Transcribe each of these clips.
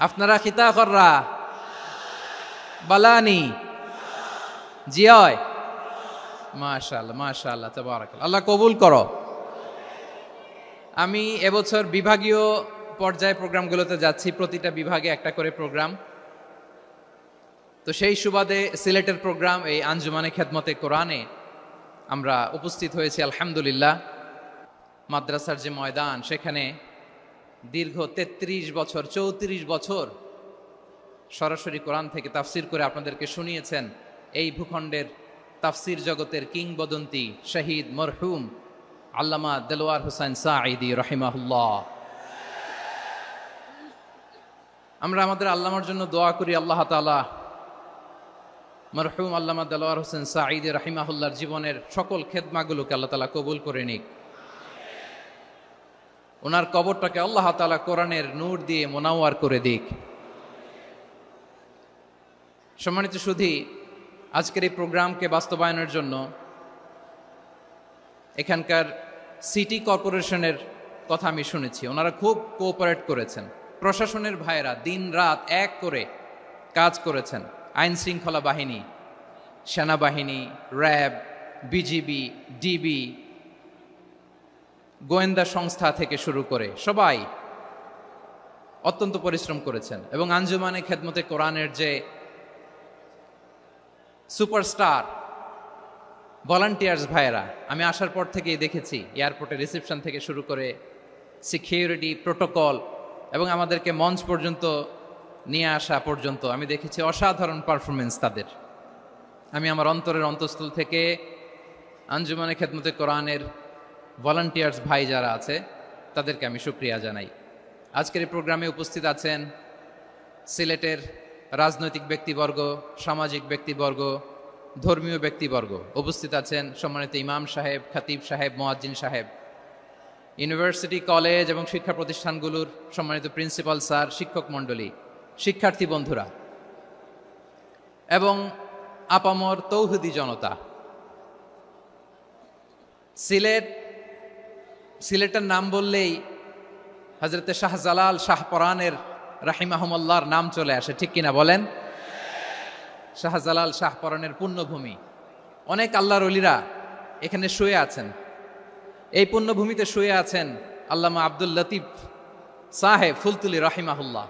আপনারা খিতা কররা বালানি জিয় মাশাআল্লাহ মাশাআল্লাহ তাবারাকাল্লাহ, আল্লাহ কবুল করো। আমি এবছর বিভাগীয় পর্যায়ে প্রোগ্রামগুলোতে যাচ্ছি, প্রতিটা বিভাগে একটা করে প্রোগ্রাম। তো সেই সুবাদে সিলেটের প্রোগ্রাম এই আঞ্জুমানে খেদমতে কোরআনে আমরা উপস্থিত হয়েছি আলহামদুলিল্লাহ। মাদ্রাসার যে ময়দান, সেখানে দীর্ঘ 33 বছর 34 বছর সরাসরি কোরআন থেকে তাফসির করে আপনাদেরকে শুনিয়েছেন এই ভূখণ্ডের তাফসির জগতের কিংবদন্তি শহীদ মরহুম আল্লামা দেলোয়ার হোসেন সাঈদী রাহিমাহুল্লাহ। আমরা আমাদের আল্লামার জন্য দোয়া করি, আল্লাহ তাআলা মরহুম আল্লামা দেলোয়ার হোসেন সাঈদী রাহিমাহুল্লাহর জীবনের সকল খেদমাগুলোকে আল্লাহ তাআলা কবুল করে নিক। ওনার কবরটাকে আল্লাহ তাআলা কোরআনের নূর দিয়ে মোনাওয়ার করে দিক। সম্মানিত সুধী, আজকের এই প্রোগ্রামকে বাস্তবায়নের জন্য এখানকার সিটি কর্পোরেশনের কথা আমি শুনেছি, ওনারা খুব কোঅপারেট করেছেন। প্রশাসনের ভাইয়েরা দিন রাত এক করে কাজ করেছেন। আইন শৃঙ্খলা বাহিনী, সেনাবাহিনী, র্যাব, বিজিবি, ডিবি, গোয়েন্দা সংস্থা থেকে শুরু করে সবাই অত্যন্ত পরিশ্রম করেছেন। এবং আঞ্জুমানে খেদমতে কোরআনের যে সুপারস্টার ভলান্টিয়ার্স ভাইয়েরা, আমি আসার পর থেকেই দেখেছি এয়ারপোর্টে রিসেপশন থেকে শুরু করে সিকিউরিটি প্রোটোকল এবং আমাদেরকে মঞ্চ পর্যন্ত নিয়ে আসা পর্যন্ত আমি দেখেছি অসাধারণ পারফরমেন্স তাদের। আমি আমার অন্তরের অন্তঃস্থল থেকে আঞ্জুমানে খেদমতে কোরআনের ভলান্টিয়ার্স ভাই যারা আছে তাদেরকে আমি শুকরিয়া জানাই। আজকের এই প্রোগ্রামে উপস্থিত আছেন সিলেটের রাজনৈতিক ব্যক্তিবর্গ, সামাজিক ব্যক্তিবর্গ, ধর্মীয় ব্যক্তিবর্গ। উপস্থিত আছেন সম্মানিত ইমাম সাহেব, খতিব সাহেব, মুয়াজ্জিন সাহেব, ইউনিভার্সিটি, কলেজ এবং শিক্ষা প্রতিষ্ঠানগুলোর সম্মানিত প্রিন্সিপাল স্যার, শিক্ষক মণ্ডলী, শিক্ষার্থী বন্ধুরা এবং আপামর তৌহিদি জনতা। সিলেটের নাম বললেই হযরতে শাহজালাল শাহপরানের রাহিমাহুমুল্লাহর নাম চলে আসে, ঠিক কিনা বলেন? শাহজালাল শাহপরানের পুণ্যভূমি। অনেক আল্লাহর ওলিরা এখানে শুয়ে আছেন, এই পুণ্যভূমিতে শুয়ে আছেন আল্লামা আব্দুল লতিফ সাহেব ফুলতুলি রাহিমাহুল্লাহ,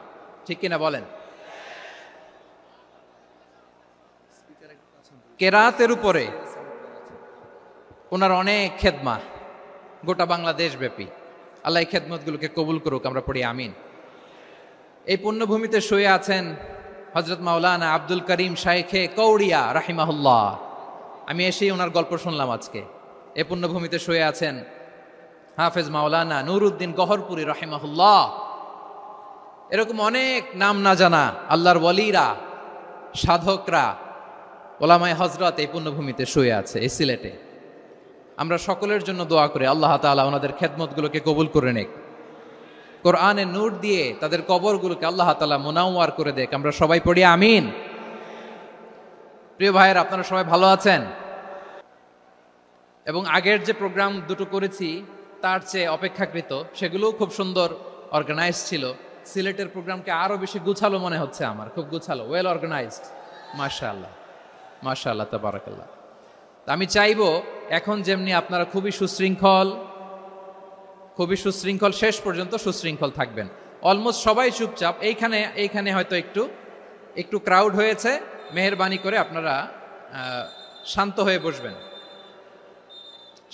ঠিক কিনা বলেন? কেরাতের উপরে ওনার অনেক খেদমা গোটা বাংলাদেশ ব্যাপী। আল্লাহ এই খেদমতগুলোকে কবুল করুক, আমরা পড়ি আমিন। এই পুণ্যভূমিতে শুয়ে আছেন হযরত মাওলানা আব্দুল করিম শাইখে কৌড়িয়া রাহিমাহুল্লাহ। আমি এসেই ওনার গল্প শুনলাম আজকে। এই পুণ্যভূমিতে শুয়ে আছেন হাফেজ মাওলানা নুরউদ্দিন গহরপুরি রাহিমাহুল্লাহ। এরকম অনেক নাম না জানা আল্লাহর ওয়ালিরা, সাধকরা, ওলামায়ে হযরত এই পুণ্যভূমিতে শুয়ে আছে এই সিলেটে। আমরা সকলের জন্য দোয়া করি আল্লাহ তাআলা ওনাদের খেদমতগুলোকে কবুল করে নেক, কোরআনের নূর দিয়ে তাদের কবরগুলোকে আল্লাহ তাআলা মুনাওয়ার করে দেক। আমরা সবাই পড়ি আমিন। প্রিয় ভাইয়েরা, আপনারা সবাই ভালো আছেন? এবং আগের যে প্রোগ্রাম দুটো করেছি তার চেয়ে অপেক্ষাকৃত সেগুলোও খুব সুন্দর অর্গানাইজ ছিল। সিলেটের প্রোগ্রামকে আরো বেশি গুছালো মনে হচ্ছে আমার, খুব গুছালো, ওয়েল অর্গানাইজড। মাশাআল্লাহ মাশাআল্লাহ তাবারাকাল্লাহ। আমি চাইবো এখন যেমনি আপনারা খুবই সুশৃঙ্খল শেষ পর্যন্ত সুশৃঙ্খল থাকবেন। অলমোস্ট সবাই চুপচাপ, এইখানে হয়তো একটু ক্রাউড হয়েছে, মেহেরবানি করে আপনারা শান্ত হয়ে বসবেন,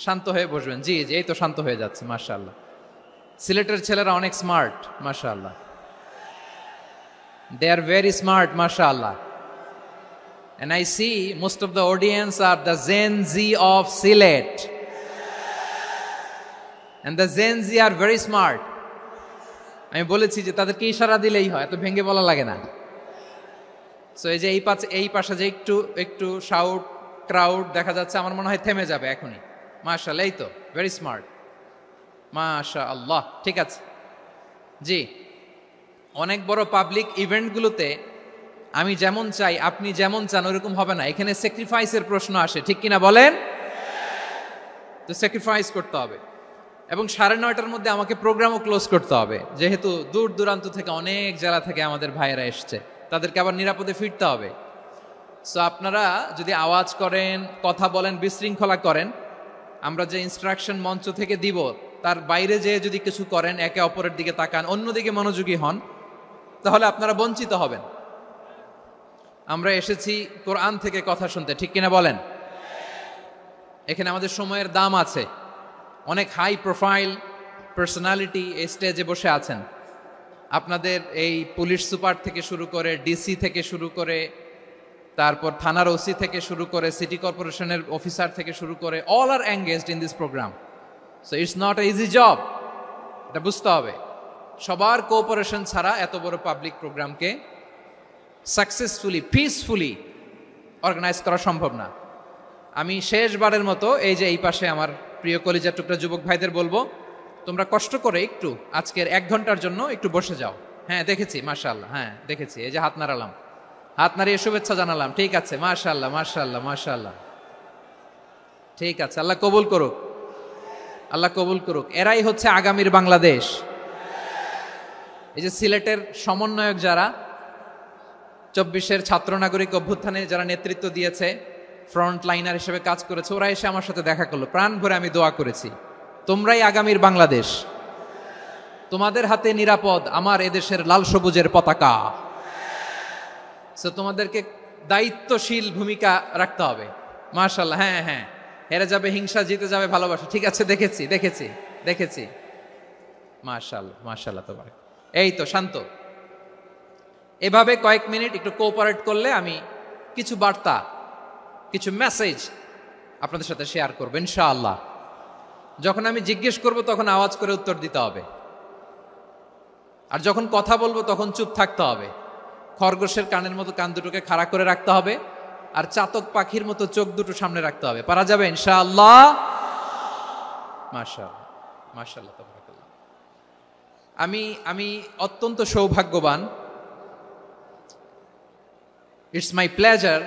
শান্ত হয়ে বসবেন। জি জি, এই তো শান্ত হয়ে যাচ্ছে। মাশাআল্লাহ, সিলেটের ছেলেরা অনেক স্মার্ট, মাশাআল্লাহ, দে আর ভেরি স্মার্ট, মাশাআল্লাহ। And I see most of the audience are the Gen Z of Sylhet. And the Gen Z are very smart. আমি বলেছি যে তাদেরকে ইশারা দিলেই হয়, এত ভেঙে বলা লাগে না। সো এই যে এই পাশে যে একটু শাউট ক্রাউড দেখা যাচ্ছে, আমার মনে হয় থেমে যাবে এখনই। মাশাআল্লাহ, এই তো ভেরি স্মার্ট, মাশা আল্লাহ, ঠিক আছে। জি, অনেক বড় পাবলিক ইভেন্টগুলোতে আমি যেমন চাই আপনি যেমন চান ওরকম হবে না, এখানে স্যাক্রিফাইসের প্রশ্ন আসে, ঠিক কিনা বলেন? তো স্যাক্রিফাইস করতে হবে এবং 9:30টার মধ্যে আমাকে প্রোগ্রামও ক্লোজ করতে হবে, যেহেতু দূর দূরান্ত থেকে অনেক জেলা থেকে আমাদের ভাইয়েরা এসছে, তাদেরকে আবার নিরাপদে ফিরতে হবে। সো আপনারা যদি আওয়াজ করেন, কথা বলেন, বিশৃঙ্খলা করেন, আমরা যে ইনস্ট্রাকশন মঞ্চ থেকে দিব তার বাইরে যেয়ে যদি কিছু করেন, একে অপরের দিকে তাকান, অন্যদিকে মনোযোগী হন, তাহলে আপনারা বঞ্চিত হবেন। আমরা এসেছি কোরআন থেকে কথা শুনতে, ঠিক কিনা বলেন? এখানে আমাদের সময়ের দাম আছে। অনেক হাই প্রোফাইল পার্সোনালিটি এই স্টেজে বসে আছেন। আপনাদের এই পুলিশ সুপার থেকে শুরু করে, ডিসি থেকে শুরু করে, তারপর থানার ওসি থেকে শুরু করে, সিটি কর্পোরেশনের অফিসার থেকে শুরু করে, all are engaged in this programme. So it's not a easy job, এটা বুঝতে হবে। সবার কোঅপারেশন ছাড়া এত বড় পাবলিক প্রোগ্রামকে সাকসেসফুলি, পিসফুলি অর্গানাইজ করা সম্ভব না। আমি শেষবারের মতো এই যে এই পাশে আমার প্রিয় কলিজার টুকরা যুবক ভাইদের বলবো, তোমরা কষ্ট করে একটু আজকের 1 ঘন্টার জন্য একটু বসে যাও। হ্যাঁ দেখেছি, মাশাআল্লাহ, হ্যাঁ দেখেছি, এই যে হাত নাড়ালাম, হাত নাড়িয়ে শুভেচ্ছা জানালাম, ঠিক আছে, মাশাআল্লাহ মাশাআল্লাহ মাশাআল্লাহ, ঠিক আছে, আল্লাহ কবুল করুক, আল্লাহ কবুল করুক। এরাই হচ্ছে আগামীর বাংলাদেশ। এই যে সিলেটের সমন্বয়ক যারা 24-এর ছাত্র নাগরিক অভ্যুত্থানে যারা নেতৃত্ব দিয়েছে, ফ্রন্ট লাইনার হিসেবে কাজ করেছে, ওরা এসে আমার সাথে দেখা করলো, প্রাণ ভরে আমি দোয়া করেছি, তোমরাই আগামীর বাংলাদেশ, তোমাদের হাতে নিরাপদ আমার এদেশের লাল সবুজের পতাকা। সো তোমাদেরকে দায়িত্বশীল ভূমিকা রাখতে হবে। মাশাআল্লাহ, হ্যাঁ হ্যাঁ, হেরে যাবে হিংসা, জিতে যাবে ভালোবাসা, ঠিক আছে, দেখেছি দেখেছি দেখেছি, মাশাআল্লাহ মাশাআল্লাহ, তোমার এই তো শান্ত। এভাবে কয়েক মিনিট একটু কোঅপারেট করলে আমি কিছু বার্তা, কিছু মেসেজ আপনাদের সাথে শেয়ার করবো ইনশাআল্লাহ। যখন আমি জিজ্ঞেস করব তখন আওয়াজ করে উত্তর দিতে হবে, আর যখন কথা বলবো তখন চুপ থাকতে হবে। খরগোশের কানের মতো কান দুটোকে খাড়া করে রাখতে হবে, আর চাতক পাখির মতো চোখ দুটো সামনে রাখতে হবে। পারা যাবে ইনশাআল্লাহ? মাশাআল্লাহ মাশাআল্লাহ, তাবারাকাল্লাহ। আমি অত্যন্ত সৌভাগ্যবান, ইটস মাই প্লেজার,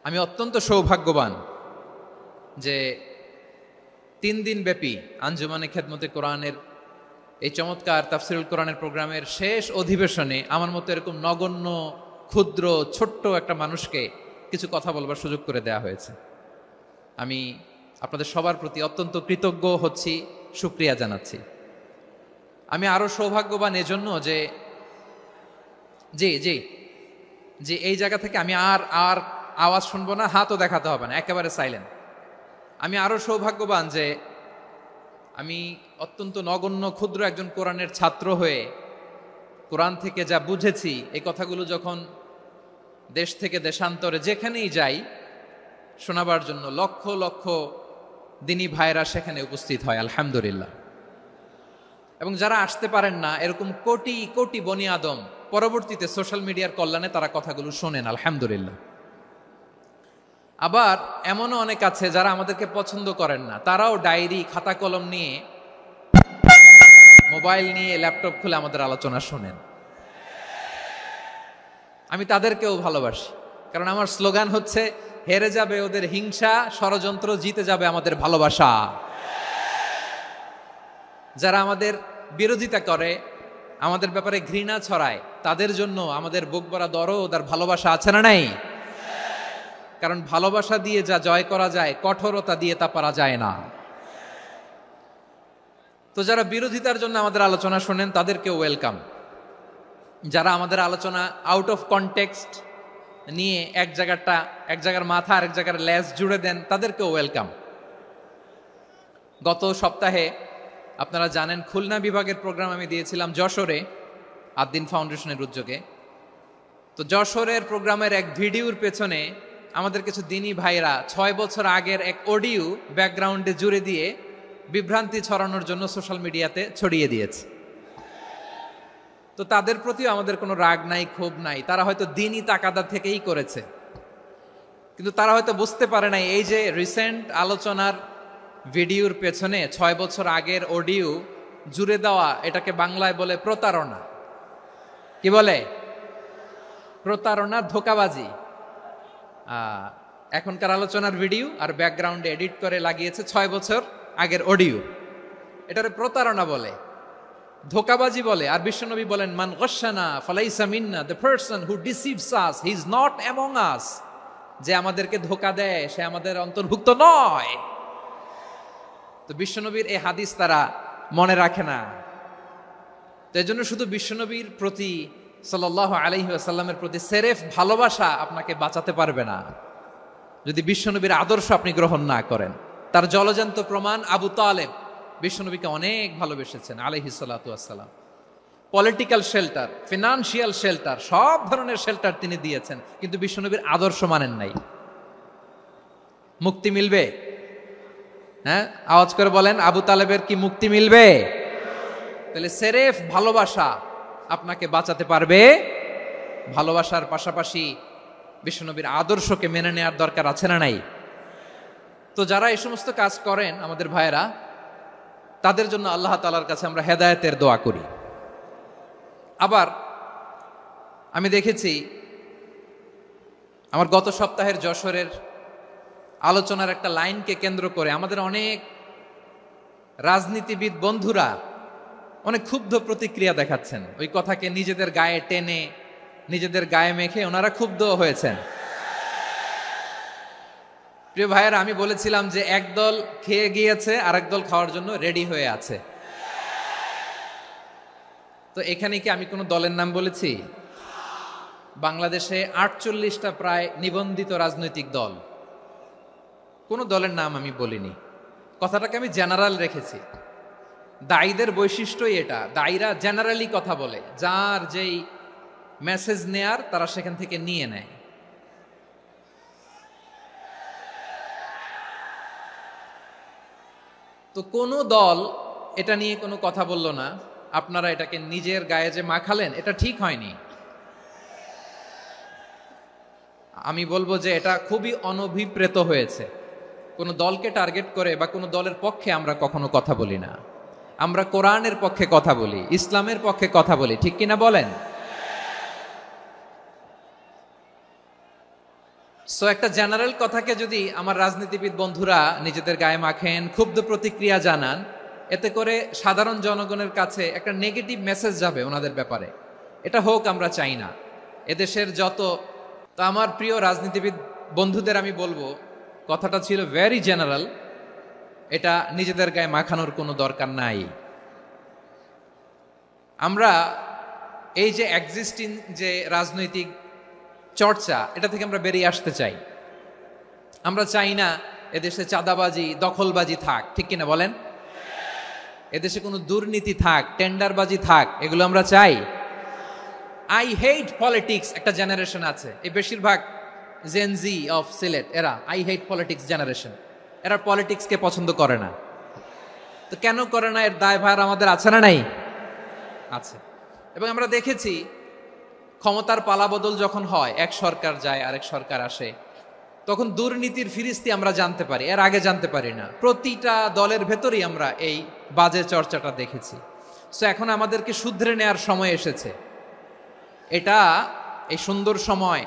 আমি অত্যন্ত সৌভাগ্যবান যে 3 দিন ব্যাপী আঞ্জুমানে খেদমতে কোরআনের এই চমৎকার তাফসিরুল কোরআনের প্রোগ্রামের শেষ অধিবেশনে আমার মতো এরকম নগণ্য, ক্ষুদ্র, ছোট্ট একটা মানুষকে কিছু কথা বলবার সুযোগ করে দেয়া হয়েছে। আমি আপনাদের সবার প্রতি অত্যন্ত কৃতজ্ঞ হচ্ছি, শুকরিয়া জানাচ্ছি। আমি আরো সৌভাগ্যবান এজন্য যে জি জি জি এই জায়গা থেকে আমি আর আওয়াজ শুনবো না, হাতও দেখাতে হবে না, একেবারে সাইলেন্ট। আমি আরো সৌভাগ্যবান যে আমি অত্যন্ত নগণ্য ক্ষুদ্র একজন কোরআনের ছাত্র হয়ে কোরআন থেকে যা বুঝেছি, এই কথাগুলো যখন দেশ থেকে দেশান্তরে যেখানেই যাই শোনাবার জন্য লক্ষ লক্ষ দিনী ভাইরা সেখানে উপস্থিত হয়, আলহামদুলিল্লাহ। এবং যারা আসতে পারেন না, এরকম কোটি কোটি বনি আদম পরবর্তীতে সোশ্যাল মিডিয়ার কল্যাণে তারা কথাগুলো শোনেন, আলহামদুলিল্লাহ। আবার এমনও অনেক আছে যারা আমাদেরকে পছন্দ করেন না, তারাও ডায়েরি, খাতা কলম নিয়ে, মোবাইল নিয়ে, ল্যাপটপ খুলে আমাদের আলোচনা শোনেন। আমি তাদেরকেও ভালোবাসি, কারণ আমার স্লোগান হচ্ছে, হেরে যাবে ওদের হিংসা, ষড়যন্ত্র, জিতে যাবে আমাদের ভালোবাসা। যারা আমাদের বিরোধিতা করে, আমাদের ব্যাপারে ঘৃণা ছড়ায়, তাদের জন্য আমাদের বুক ভরা দরদ আর ভালোবাসা আছে না নাই? কারণ ভালোবাসা দিয়ে যা জয় করা যায়, কঠোরতা দিয়ে তা পারা যায় না। তো যারা বিরোধিতার জন্য আমাদের আলোচনা শোনেন তাদেরকেও ওয়েলকাম। যারা আমাদের আলোচনা আউট অফ কনটেক্সট নিয়ে এক জায়গার মাথা আর এক জায়গার লেজ জুড়ে দেন, তাদেরকেও ওয়েলকাম। গত সপ্তাহে আপনারা জানেন খুলনা বিভাগের প্রোগ্রাম আমি দিয়েছিলাম যশোরে, আদ্দিন ফাউন্ডেশনের উদ্যোগে। তো যশোরের প্রোগ্রামের এক ভিডিওর পেছনে আমাদের কিছু দিনী ভাইরা 6 বছর আগের এক অডিও ব্যাকগ্রাউন্ডে জুড়ে দিয়ে বিভ্রান্তি ছড়ানোর জন্য সোশ্যাল মিডিয়াতে ছড়িয়ে দিয়েছে। তো তাদের প্রতিও আমাদের কোনো রাগ নাই, ক্ষোভ নাই, তারা হয়তো দিনই তাকাদা থেকেই করেছে, কিন্তু তারা হয়তো বুঝতে পারে নাই এই যে রিসেন্ট আলোচনার ভিডিওর পেছনে 6 বছর আগের অডিও জুড়ে দেওয়া, এটাকে বাংলায় বলে প্রতারণা। কি বলে? প্রতারণা, ধোঁকাবাজি। এখনকার আলোচনার ভিডিও আর ব্যাকগ্রাউন্ডে এডিট করে লাগিয়েছে 6 বছর আগের অডিও। এটারে প্রতারণা বলে, ধোঁকাবাজি বলে। আর বিশ্বনবী বলেন, মান গশানা ফালাইসা মিন্না, the person who deceives us he is not among us. যে আমাদেরকে ধোঁকা দেয় সে আমাদের অন্তর্ভুক্ত নয়। তো বিশ্বনবীর এই হাদিস তারা মনে রাখে না। তো এই জন্য শুধু বিশ্বনবীর প্রতি সাল্লাল্লাহু আলাইহি ওয়াসাল্লামের প্রতি সেরেফ ভালোবাসা আপনাকে বাঁচাতে পারবে না যদি বিশ্বনবীর আদর্শ আপনি গ্রহণ না করেন। তার জলজান্ত প্রমাণ, আবু তালেব বিশ্বনবীকে অনেক ভালোবেসেছেন আলাইহিস সালাতু ওয়াসসালাম। পলিটিক্যাল শেল্টার, ফিনান্সিয়াল শেল্টার, সব ধরনের শেল্টার তিনি দিয়েছেন, কিন্তু বিশ্বনবীর আদর্শ মানেন নাই। মুক্তি মিলবে? হ্যাঁ, আওয়াজ করে বলেন, আবু তালেবের কি মুক্তি মিলবে? তাহলে সেরেফ ভালোবাসা আপনাকে বাঁচাতে পারবে। ভালোবাসার পাশাপাশি বিশ্বনবীর আদর্শকে মেনে নেওয়ার দরকার আছে না নাই? তো যারা এই সমস্ত কাজ করেন আমাদের ভাইয়েরা, তাদের জন্য আল্লাহ তাআলার কাছে আমরা হেদায়েতের দোয়া করি। আবার আমি দেখেছি আমার গত সপ্তাহের যশোরের আলোচনার একটা লাইনকে কেন্দ্র করে আমাদের অনেক রাজনীতিবিদ বন্ধুরা অনেক ক্ষুব্ধ প্রতিক্রিয়া দেখাচ্ছেন। ওই কথাকে নিজেদের গায়ে টেনে, নিজেদের গায়ে মেখে ওনারা ক্ষুব্ধ হয়েছেন। প্রিয় ভাইয়েরা, আমি বলেছিলাম যে একদল খেয়ে গিয়েছে আর একদল খাওয়ার জন্য রেডি হয়ে আছে। তো এখানে কি আমি কোনো দলের নাম বলেছি? বাংলাদেশে 48টা প্রায় নিবন্ধিত রাজনৈতিক দল, কোনো দলের নাম আমি বলিনি। কথাটাকে আমি জেনারেল রেখেছি। দায়ীদের বৈশিষ্ট্যই এটা, দায়ীরা জেনারেলি কথা বলে, যার যেই মেসেজ নেয়ার তারা সেখান থেকে নিয়ে নেয়। তো কোনো দল এটা নিয়ে কোনো কথা বলল না। আপনারা এটাকে নিজের গায়ে যে মাখালেন, এটা ঠিক হয়নি। আমি বলবো যে এটা খুবই অনভিপ্রেত হয়েছে। কোনো দলকে টার্গেট করে বা কোনো দলের পক্ষে আমরা কখনো কথা বলি না। আমরা কোরআনের পক্ষে কথা বলি, ইসলামের পক্ষে কথা বলি, ঠিক কিনা বলেন? সো একটা জেনারেল কথাকে যদি আমার রাজনীতিবিদ বন্ধুরা নিজেদের গায়ে মাখেন, ক্ষুব্ধ প্রতিক্রিয়া জানান, এতে করে সাধারণ জনগণের কাছে একটা নেগেটিভ মেসেজ যাবে ওনাদের ব্যাপারে। এটা হোক আমরা চাই না। এদেশের যত, তো আমার প্রিয় রাজনীতিবিদ বন্ধুদের আমি বলবো, কথাটা ছিল ভেরি জেনারেল, এটা নিজেদের গায়ে মাখানোর কোনো দরকার নাই। আমরা এই যে এক্সিস্টিং যে রাজনৈতিক চর্চা, এটা থেকে আমরা বেরিয়ে আসতে চাই। আমরা চাই না এদেশে চাঁদাবাজি, দখলবাজি থাক, ঠিক কিনা বলেন? এদেশে কোনো দুর্নীতি থাক, টেন্ডারবাজি থাক, এগুলো আমরা চাই। আই হেট পলিটিক্স একটা জেনারেশন আছে, এই বেশিরভাগ জেনজি অফ সিলেট, এরা আই হেট পলিটিক্স জেনারেশন। এরা পলিটিক্সকে পছন্দ করে না। তো কেন করে না, এর দায়ভার আমাদের আছে না নাই? আছে। এবং আমরা দেখেছি ক্ষমতার পালাবদল যখন হয়, এক সরকার যায় আরেক সরকার আসে, তখন দুর্নীতির ফিরিস্তি আমরা জানতে পারি, এর আগে জানতে পারি না। প্রতিটা দলের ভেতরেই আমরা এই বাজে চর্চাটা দেখেছি। সো এখন আমাদেরকে শুধরে নেয়ার সময় এসেছে। এটা এই সুন্দর সময়,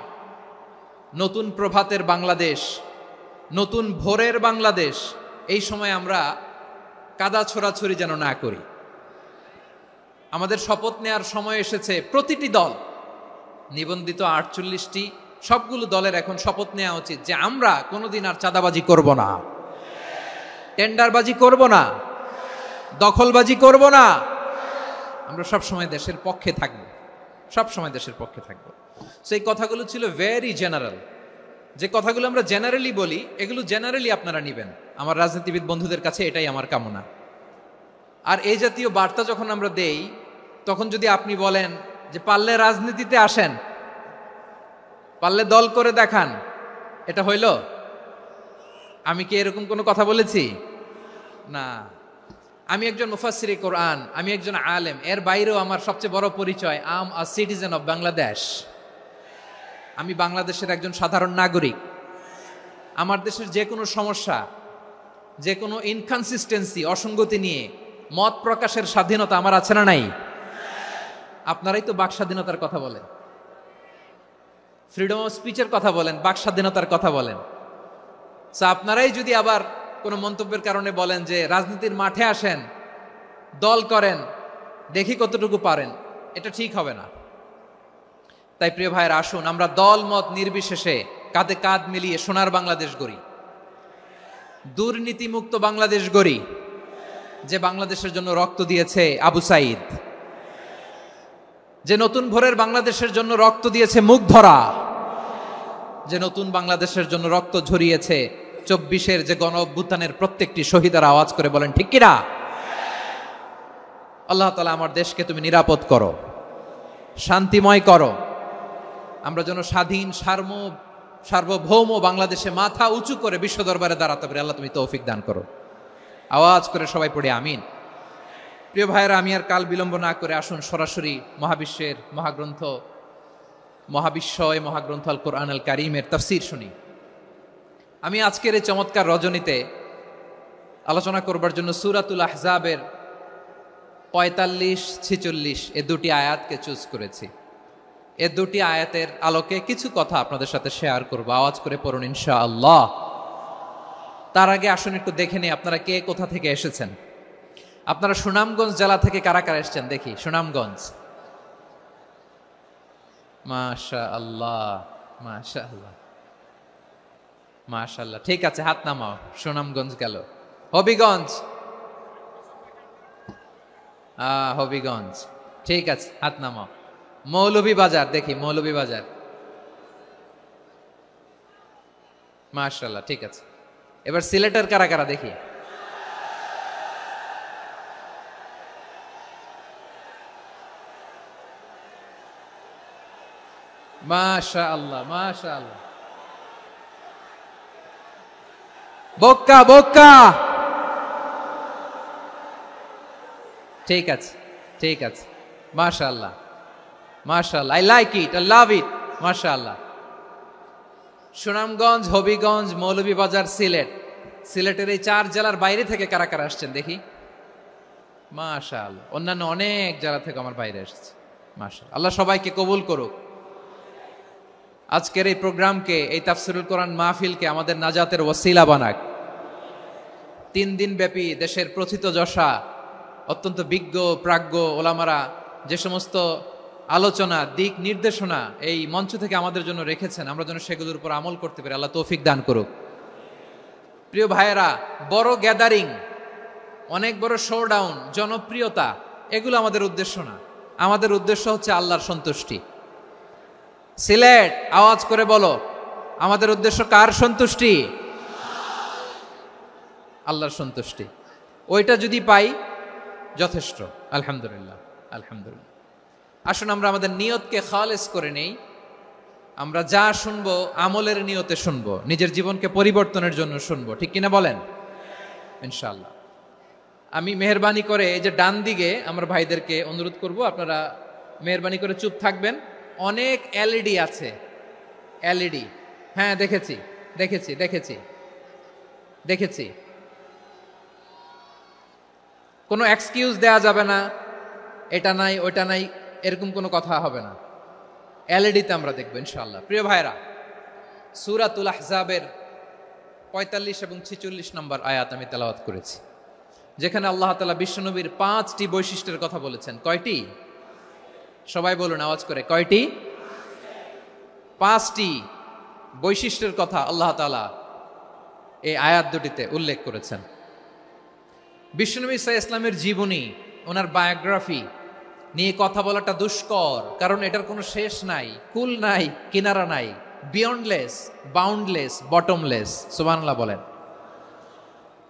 নতুন প্রভাতের বাংলাদেশ, নতুন ভোরের বাংলাদেশ, এই সময় আমরা কাদা ছোড়াছুরি যেন না করি। আমাদের শপথ নেয়ার সময় এসেছে। প্রতিটি দল, নিবন্ধিত 48টি, সবগুলো দলের এখন শপথ নেওয়া উচিত যে আমরা কোনোদিন আর চাঁদাবাজি করব না, টেন্ডারবাজি করব না, দখলবাজি করব না। আমরা সবসময় দেশের পক্ষে থাকব, সবসময় দেশের পক্ষে থাকব। সেই কথাগুলো ছিল ভেরি জেনারেল। যে কথাগুলো আমরা জেনারেলি বলি, এগুলো জেনারেলি আপনারা নেবেন। আমার রাজনীতিবিদ বন্ধুদের কাছে এটাই আমার কামনা। আর এই জাতীয় বার্তা যখন আমরা দেই, তখন যদি আপনি বলেন যে পারলে রাজনীতিতে আসেন, পারলে দল করে দেখান, এটা হইল? আমি কি এরকম কোনো কথা বলেছি? না। আমি একজন মুফাসসিরে কোরআন, আমি একজন আলেম, এর বাইরেও আমার সবচেয়ে বড় পরিচয়, আম আ সিটিজেন অফ বাংলাদেশ। আমি বাংলাদেশের একজন সাধারণ নাগরিক। আমার দেশের যে কোনো সমস্যা যে কোনো ইনকনসিস্টেন্সি, অসঙ্গতি নিয়ে মত প্রকাশের স্বাধীনতা আমার আছে না নাই? আপনারাই তো বাক স্বাধীনতার কথা বলেন, ফ্রিডম অফ স্পিচের কথা বলেন, বাক স্বাধীনতার কথা বলেন। আপনারাই যদি আবার কোনো মন্তব্যের কারণে বলেন যে রাজনীতির মাঠে আসেন, দল করেন, দেখি কতটুকু পারেন, এটা ঠিক হবে না। তাই প্রিয় ভাইয়ের, আসুন আমরা দল মত নির্বিশেষে কাঁধে কাঁধ মিলিয়ে সোনার বাংলাদেশ গড়ি, দুর্নীতিমুক্ত বাংলাদেশ গড়ি, যে বাংলাদেশের জন্য রক্ত দিয়েছে আবু সাইদ, যে নতুন ভোরের বাংলাদেশের জন্য রক্ত দিয়েছে মুগ্ধরা, যে নতুন বাংলাদেশের জন্য রক্ত ঝরিয়েছে 24-এর যে গণ অভ্যুত্থানের প্রত্যেকটি শহীদের। আওয়াজ করে বলেন ঠিক কিনা? আল্লাহ তাআলা আমার দেশকে তুমি নিরাপদ করো, শান্তিময় করো, আমরা যেন স্বাধীন সার্বভৌম বাংলাদেশে মাথা উঁচু করে বিশ্ব দরবারে দাঁড়াতে পারি। আল্লাহ তুমি তৌফিক দান করো। আওয়াজ করে সবাই পড়ে আমিন। প্রিয় ভাইয়েরা, আমি আর কাল বিলম্ব না করে আসুন সরাসরি মহাবিশ্বের মহাগ্রন্থ, মহাগ্রন্থ আল কোরআন আল কারীমের তাফসীর শুনি। আমি আজকের এই চমৎকার রজনীতে আলোচনা করবার জন্য সূরাতুল আহজাবের 45-46 এ দুটি আয়াতকে চুজ করেছি। এ দুটি আয়াতের আলোকে কিছু কথা আপনাদের সাথে শেয়ার করব। আওয়াজ করে পড়ুন ইনশাআল্লাহ। তার আগে আসুন একটু দেখে নিই আপনারা কে কোথা থেকে এসেছেন। আপনারা সুনামগঞ্জ জেলা থেকে কারা কারা এসেছেন দেখি। সুনামগঞ্জ, মাশাআল্লাহ মাশাআল্লাহ মাশাআল্লাহ, ঠিক আছে, হাত নামাও। সুনামগঞ্জ গেল। হবিগঞ্জ, হবিগঞ্জ, ঠিক আছে, হাত নামাও। মৌলভীবাজার দেখি, মৌলভীবাজার, মাশাআল্লাহ, ঠিক আছে। এবার সিলেটের কারা কারা দেখি। মাশাআল্লাহ মাশাআল্লাহ, বক্কা বক্কা, ঠিক আছে ঠিক আছে, মাশাআল্লাহ মাশাআল্লাহ, I like it, I love it, মাশাআল্লাহ। সুনামগঞ্জ, হবিগঞ্জ, মৌলভীবাজার, সিলেট। সিলেটের এই 4 জেলার বাইরে থেকে কারা কারা আসছেন দেখি। মাশাআল্লাহ, অন্যান্য অনেক জেলা থেকে আমার বাইরে এসেছে। মাশাআল্লাহ, আল্লাহ সবাইকে কবুল করুক। আজকের এই প্রোগ্রামকে, এই তাফসীরুল কোরআন মাহফিলকে আমাদের নাজাতের ওসিলা বানাক। 3 দিন ব্যাপী দেশের প্রথিতযশা অত্যন্ত বিজ্ঞ প্রাজ্ঞ ওলামারা যে সমস্ত আলোচনা, দিক নির্দেশনা এই মঞ্চ থেকে আমাদের জন্য রেখেছেন, আমরা যেন সেগুলোর উপর আমল করতে পারি। আল্লাহ তৌফিক দান করুক। প্রিয় ভাইয়েরা, বড় গ্যাদারিং, অনেক বড় শোডাউন, জনপ্রিয়তা, এগুলো আমাদের উদ্দেশ্য না। আমাদের উদ্দেশ্য হচ্ছে আল্লাহর সন্তুষ্টি। সিলেট, আওয়াজ করে বলো, আমাদের উদ্দেশ্য কার সন্তুষ্টি? আল্লাহর সন্তুষ্টি। ওইটা যদি পাই যথেষ্ট, আলহামদুলিল্লাহ আলহামদুলিল্লাহ। আসুন আমরা আমাদের নিয়তকে খালেস করে নেই। আমরা যা শুনবো আমলের নিয়তে শুনবো, নিজের জীবনকে পরিবর্তনের জন্য শুনবো, ঠিক কিনা বলেন? ইনশাআল্লাহ। আমি মেহরবানি করে এই যে ডান দিকে আমার ভাইদেরকে অনুরোধ করব, আপনারা মেহরবানি করে চুপ থাকবেন। অনেক এলইডি আছে, এলইডি, হ্যাঁ দেখেছি দেখেছি দেখেছি দেখেছি। কোনো এক্সকিউজ দেয়া যাবে না, এটা নাই ওইটা নাই, এরকম কোনো কথা হবে না। এলইডিতে আমরা দেখবো ইনশাআল্লাহ। প্রিয় ভাইরা, সূরাতুল আহজাবের 45 এবং 46 নম্বর আয়াত আমি তেলাওয়াত করেছি, যেখানে আল্লাহ তাআলা বিশ্বনবীর 5টি বৈশিষ্ট্যের কথা বলেছেন। কয়টি? সবাই বলুন আওয়াজ করে, কয়টি? 5টি বৈশিষ্ট্যের কথা আল্লাহ তাআলা এই আয়াত দুটিতে উল্লেখ করেছেন। বিশ্বনবী সাল্লাল্লাহু আলাইহি ইসলামের জীবনী, ওনার বায়োগ্রাফি নিয়ে কথা বলাটা দুষ্কর, কারণ এটার কোনো শেষ নাই, কুল নাই, কিনারা নাই, বিয়ন্ডলেস, বাউন্ডলেস, বটমলেস। সুবহানাল্লাহ বলেন।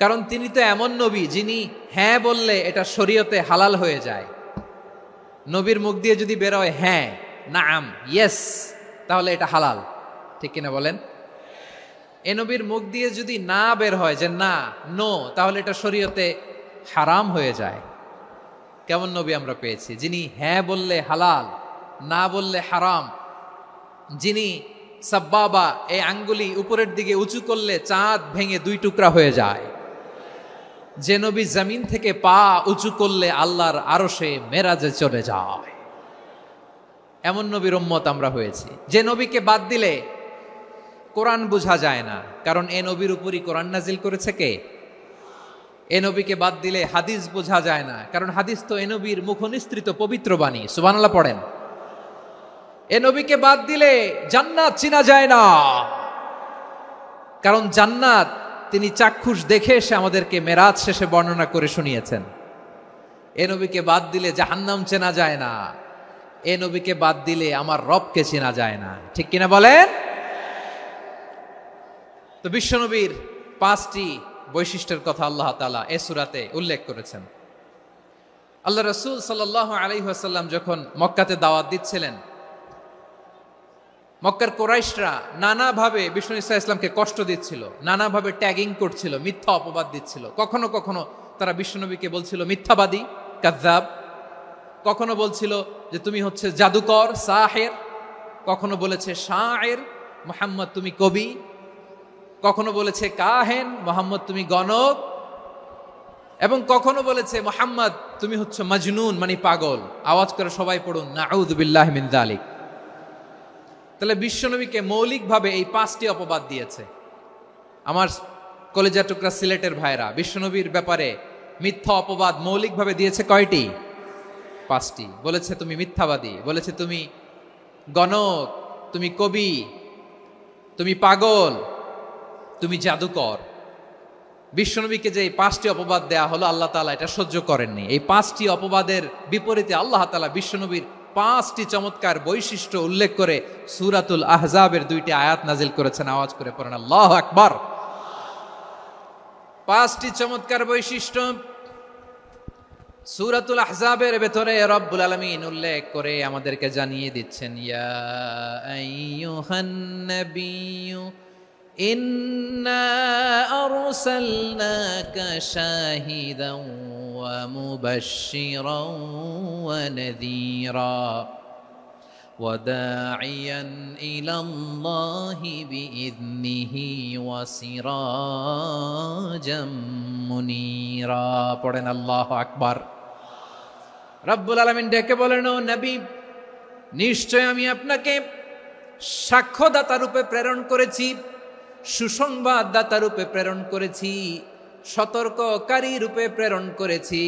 কারণ তিনি তো এমন নবী যিনি হ্যাঁ বললে এটা শরীয়তে হালাল হয়ে যায়। নবীর মুখ দিয়ে যদি বের হয় হ্যাঁ, নাম, ইয়েস, তাহলে এটা হালাল, ঠিক কিনা বলেন? এ নবীর মুখ দিয়ে যদি না বের হয় যে না, নো, তাহলে এটা শরীয়তে হারাম হয়ে যায়। কেমন নবী আমরা পেয়েছি, যিনি হ্যাঁ বললে হালাল, না বললে হারাম, যিনি সাব্বাবা, এই আঙ্গুলি উপরের দিকে উঁচু করলে চাঁদ ভেঙে 2 টুকরা হয়ে যায়। যে নবী জমিন থেকে পা উঁচু করলে আল্লাহর আরশে মেরাজে চলে যায়, এমন নবীর উম্মত আমরা হয়েছি। যে নবীকে বাদ দিলে কোরআন বোঝা যায় না, কারণ এ নবীর উপরই কোরআন নাজিল করেছে কে? এ নবীকে বাদ দিলে হাদিস বোঝা যায় না, কারণ হাদিস তো এ নবীর মুখনিসৃত পবিত্র বাণী। সুবহানাল্লাহ পড়েন। এ নবীকে বাদ দিলে জান্নাত চিনা যায় না, কারণ জান্নাত তিনি চাক্ষুষ দেখে এসে আমাদেরকে মেরাজ শেষে বর্ণনা করে শুনিয়েছেন। এ নবীকে বাদ দিলে জাহান্নাম চেনা যায় না, এ নবীকে বাদ দিলে আমার রবকে চেনা যায় না। ঠিক কিনা বলেন? তো বিশ্বনবীর 5টি বৈশিষ্ট্যের কথা আল্লাহ তাআলা এই সূরাতে উল্লেখ করেছেন। আল্লাহ রাসূল সাল্লাল্লাহু আলাইহি ওয়াসাল্লাম যখন মক্কাতে দাওয়াত দিচ্ছিলেন, মক্কার কুরাইশরা নানাভাবে বিষ্ণু ইসা ইসলামকে কষ্ট দিচ্ছিল, নানাভাবে ট্যাগিং করছিল, মিথ্যা অপবাদ দিচ্ছিল। কখনো কখনো তারা বিশ্বনবীকে বলছিল মিথ্যাবাদী, কাযযাব। কখনো বলছিল যে তুমি হচ্ছে জাদুকর, সাহের। কখনো বলেছে শায়ের, মুহাম্মদ তুমি কবি। কখনো বলেছে কাহেন, মুহাম্মদ তুমি গণক। এবং কখনো বলেছে মুহাম্মদ তুমি হচ্ছে মাজনুন, মানে পাগল। আওয়াজ করে সবাই পড়ুন নাউযু বিল্লাহি মিন যালিক। তাহলে বিশ্বনবীকে মৌলিকভাবে এই 5টি অপবাদ দিয়েছে। আমার কলেজা টুকরা সিলেটের ভাইরা, বিশ্বনবীর ব্যাপারে মিথ্যা অপবাদ মৌলিকভাবে দিয়েছে কয়টি? 5টি। বলেছে তুমি মিথ্যাবাদী, বলেছে তুমি গণক, তুমি কবি, তুমি পাগল, তুমি জাদুকর। বিশ্বনবীকে যে এই 5টি অপবাদ দেয়া হলো, আল্লাহ তাআলা এটা সহ্য করেননি। এই 5টি অপবাদের বিপরীতে আল্লাহ তাআলা বিশ্বনবীর 5টি চমৎকার বৈশিষ্ট্য উল্লেখ করে সূরাতুল আহজাবের 2টি আয়াত নাজিল করেছেন। আওয়াজ করে পড়েন আল্লাহু আকবার। 5টি চমৎকার বৈশিষ্ট্য সূরাতুল আহজাবের ভেতরে রব্বুল আলামিন উল্লেখ করে আমাদেরকে জানিয়ে দিচ্ছেন, ইয়া আইয়ুহান নাবিয়্যু ইন্না আরসালনাকা শাহিদান ওয়া মুবাশশিরান ওয়া নাযীরা ওয়া দাঈয়ান ইলাল্লাহি বিইذনিহি ওয়া সিরাজাম মুনীরা। পড়েন আল্লাহু আকবার। রব্বুল আলামিন ডেকে বলেন, ও নবী, নিশ্চয় আমি আপনাকে সাক্ষ্যদাতা রূপে প্রেরণ করেছি, সুসংবাদদাতা রূপে প্রেরণ করেছি, সতর্ককারী রূপে প্রেরণ করেছি,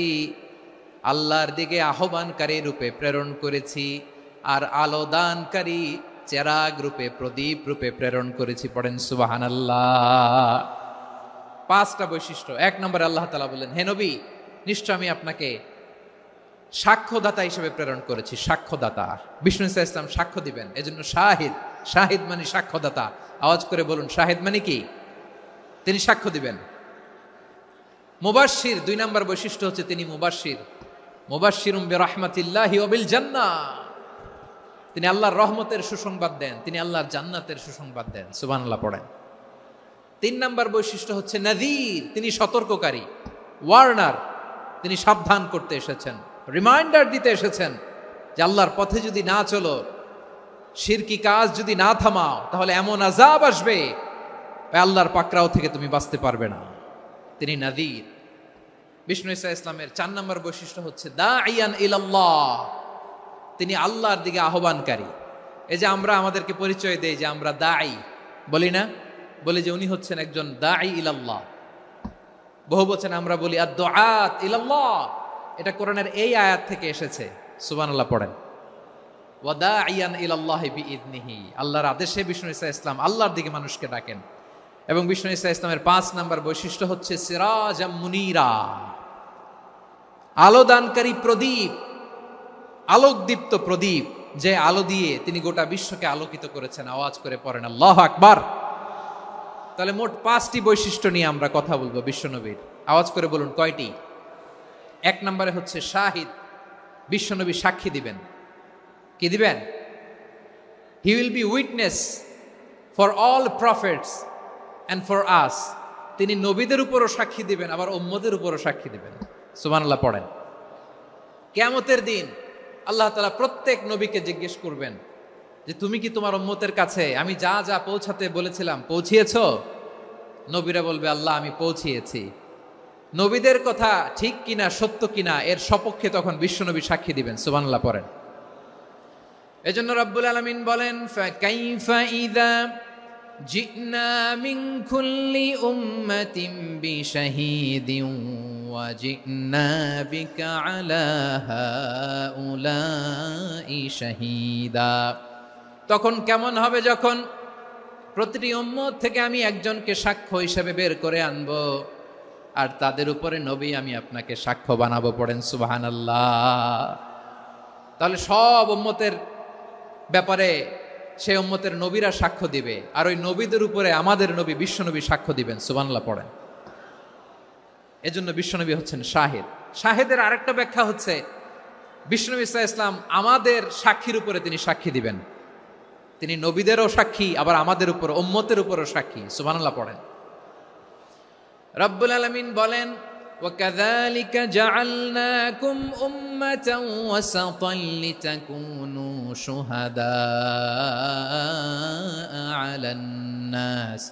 আল্লাহর দিকে আহ্বানকারী রূপে প্রেরণ করেছি, আর আলোদানকারী চেরাগ রূপে, প্রদীপ রূপে প্রেরণ করেছি। পড়েন সুবহানাল্লাহ। 5টা বৈশিষ্ট্য। 1 নম্বরে আল্লাহ তাআলা বললেন, হে নবী, নিশ্চয় আমি আপনাকে সাক্ষ্যদাতা হিসেবে প্রেরণ করেছি। সাক্ষ্যদাতা, বিষ্ণু ইসা ইসলাম সাক্ষ্য দিবেন, এজন্য শাহিদ। শাহিদ মানে সাক্ষ্যদাতা। আওয়াজ করে বলুন, শাহিদ মানে কি? তিনি সাক্ষ্য দিবেন। মুবাশশির, 2 নম্বর বৈশিষ্ট্য হচ্ছে তিনি মুবাশশির। মুবাশশিরুম বিরাহমাতিল্লাহি ওয়া বিল জান্নাহ। তিনি আল্লাহর রহমতের সুসংবাদ দেন, তিনি আল্লাহর জান্নাতের সুসংবাদ দেন। সুবহানাল্লাহ পড়েন। 3 নম্বর বৈশিষ্ট্য হচ্ছে নাযীর, তিনি সতর্ককারী, ওয়ার্নার। তিনি সাবধান করতে এসেছেন, রিমাইন্ডার দিতে এসেছেন যে আল্লাহর পথে যদি না চলো, শিরকি কাজ যদি না থামাও, তাহলে এমন আযাব আসবে আল্লাহর পাকড়াও থেকে তুমি বাঁচতে পারবে না। তিনি নাযীর। বিষ্ণু ইসা ইসলামের 4 নম্বর বৈশিষ্ট্য হচ্ছে দাঈয়ান ইলাল্লাহ, তিনি আল্লাহর দিকে আহ্বানকারী। এই যে আমরা আমাদেরকে পরিচয় দেই যে আমরা দাঈ, বলি না? বলি যে উনি হচ্ছেন একজন দাঈ ইলাল্লাহ। বহু বচন আমরা বলি আদ-দুআত ইলাল্লাহ। এটা কোরআনের এই আয়াত থেকে এসেছে। সুবহানাল্লাহ পড়েন। ওয়া দাঈয়ান ইলাল্লাহি বিইذনিহি, আল্লাহর আদেশে বিষ্ণু ইসা ইসলাম আল্লাহর দিকে মানুষকে ডাকেন। এবং বিষ্ণু ইসা ইসলামের 5 নম্বর বৈশিষ্ট্য হচ্ছে সিরাজাম মুনীরা, আলোদানকারী প্রদীপ, আলোকদীপ্ত প্রদীপ, যে আলো দিয়ে তিনি গোটা বিশ্বকে আলোকিত করেছেন। আওয়াজ করে পড়েন আল্লাহু আকবার। তাহলে মোট 5টি বৈশিষ্ট্য নিয়ে আমরা কথা বলবো বিশ্বনবীর। আওয়াজ করে বলুন কয়টি? 1 নম্বরে হচ্ছে শাহিদ, বিশ্বনবী সাক্ষী দিবেন। কি দিবেন? He will be witness for all prophets and for us. তিনি নবীদের উপরও সাক্ষী দিবেন, আবার উম্মতের উপরও সাক্ষী দিবেন। সুবহানাল্লাহ পড়েন। কিয়ামতের দিন আল্লাহ তাআলা প্রত্যেক নবীকে জিজ্ঞেস করবেন যে তুমি কি তোমার উম্মতের কাছে আমি যা যা পৌঁছাতে বলেছিলাম পৌঁছিয়েছো? নবীরা বলবে আল্লাহ আমি পৌঁছিয়েছি। নবীদের কথা ঠিক কিনা সত্য কিনা এর সপক্ষে তখন বিশ্বনবী সাক্ষী দিবেন। সুবহানাল্লাহ পড়েন। এজন্য রব্বুল আলামিন বলেন, ফাকাইফা ইযা জি'না মিন কুল্লি উম্মাতিন বিশাহীদিন ওয়া জি'না বিকা আলা হাউলাই শাহীদা। তখন কেমন হবে যখন প্রতিটি উম্মত থেকে আমি একজনকে সাক্ষ্য হিসেবে বের করে আনবো, আর তাদের উপরে নবী আমি আপনাকে সাক্ষ্য বানাবো। পড়েন সুবহানাল্লাহ। তাহলে সব উম্মতের ব্যাপারে সেই উম্মতের নবীরা সাক্ষ্য দিবে, আর ওই নবীদের উপরে আমাদের নবী বিশ্বনবী সাক্ষ্য দিবেন। সুবহানাল্লাহ পড়েন। এজন্য বিশ্বনবী হচ্ছেন শাহিদ। শাহিদের আরেকটা ব্যাখ্যা হচ্ছে বিশ্বনবী সাল্লাল্লাহু আলাইহি ওয়াসাল্লাম আমাদের সাক্ষীর উপরে তিনি সাক্ষী দিবেন। তিনি নবীদেরও সাক্ষী, আবার আমাদের উপর উম্মতের উপরও সাক্ষী। সুবহানাল্লাহ পড়েন। রব্বুল আলামিন বলেন, وَكَذَلِكَ جَعَلْنَاكُمْ أُمَّةً وَسَطًا لِتَكُونُوا شُهَدَاءَ عَلَى النَّاسِ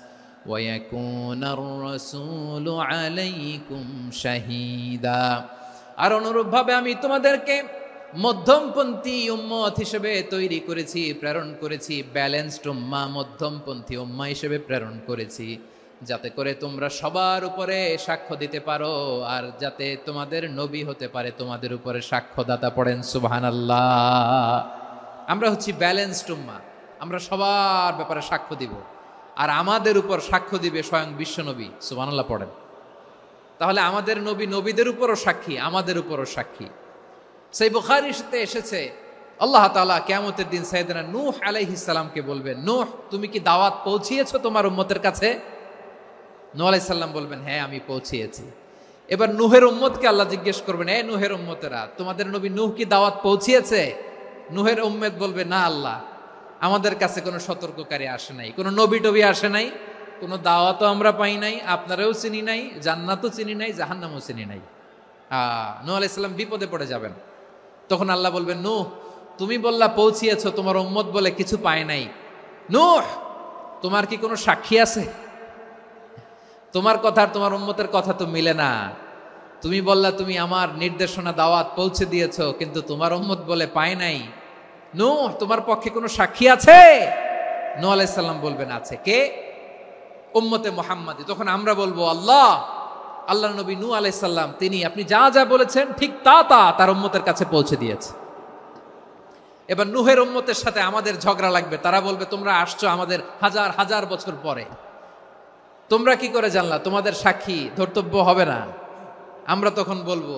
وَيَكُونَ الرَّسُولُ عَلَيْكُمْ شَهِيدًا। আর অনুরূপভাবে আমি তোমাদেরকে মধ্যমপন্থী উম্মত হিসেবে তৈরি করেছি, প্রেরণ করেছি। ব্যালেন্সড উম্মাহ, মধ্যমপন্থী উম্মাহ হিসেবে প্রেরণ করেছি, যাতে করে তোমরা সবার উপরে সাক্ষ্য দিতে পারো, আর যাতে তোমাদের নবী হতে পারে তোমাদের উপরে সাক্ষ্যদাতা। পড়েন সুবহানাল্লাহ। আমরা হচ্ছি ব্যালেন্সড উম্মাহ, আমরা সবার ব্যাপারে সাক্ষ্য দিব, আর আমাদের উপর সাক্ষ্য দিবে স্বয়ং বিশ্বনবী। সুবহানাল্লাহ পড়েন। তাহলে আমাদের নবী নবীদের উপরও সাক্ষী, আমাদের উপরও সাক্ষী। সেই বুখারীতে এসেছে আল্লাহ তাআলা কিয়ামতের দিন সাইয়েদনা নূহ আলাইহিস সালামকে বলবেন, নূহ তুমি কি দাওয়াত পৌঁছিয়েছো তোমার উম্মতের কাছে? নূহ আলাইহিস সালাম বলবেন, হ্যাঁ আমি পৌঁছিয়েছি। এবার নূহের উম্মতকে আল্লাহ জিজ্ঞেস করবেন, এ নূহের উম্মতেরা, তোমাদের নবী নূহ কি দাওয়াত পৌঁছিয়েছে? নূহের উম্মত বলবে, না আল্লাহ, আমাদের কাছে কোনো সতর্ককারী আসে নাই, কোনো নবী টবি আসে নাই, কোনো দাওয়াতও আমরা পাই নাই, আপনারাও চিনি নাই, জান্নাতও চিনি নাই, জাহান্নামও চিনি নাই। নূহ আলাইহিস সালাম বিপদে পড়ে যাবেন। তখন আল্লাহ বলবেন, নূহ তুমি বললা পৌঁছিয়েছো, তোমার উম্মত বলে কিছু পায় নাই। নূহ তোমার কি কোনো সাক্ষী আছে? তোমার কথা আর তোমার উম্মতের কথা তো মিলে না। তুমি বললা তুমি আমার নির্দেশনা দাওয়াত পৌঁছে দিয়েছো, কিন্তু তোমার উম্মত বলে পায় নাই। নূহ তোমার পক্ষে কোনো সাক্ষী আছে? নূহ আলাইহিস সালাম বলবেন, আছে। কে? উম্মতে মুহাম্মাদী। তখন আমরা বলবো, আল্লাহ নবী নূহ আলাইহিস সালাম তিনি আপনি যা যা বলেছেন ঠিক তা তার উম্মতের কাছে পৌঁছে দিয়েছে। এবার নূহের উম্মতের সাথে আমাদের ঝগড়া লাগবে। তারা বলবে, তোমরা আসছো আমাদের হাজার হাজার বছর পরে, তোমরা কি করে জানলা? তোমাদের সাক্ষী ধর্তব্য হবে না। আমরা তখন বলবো,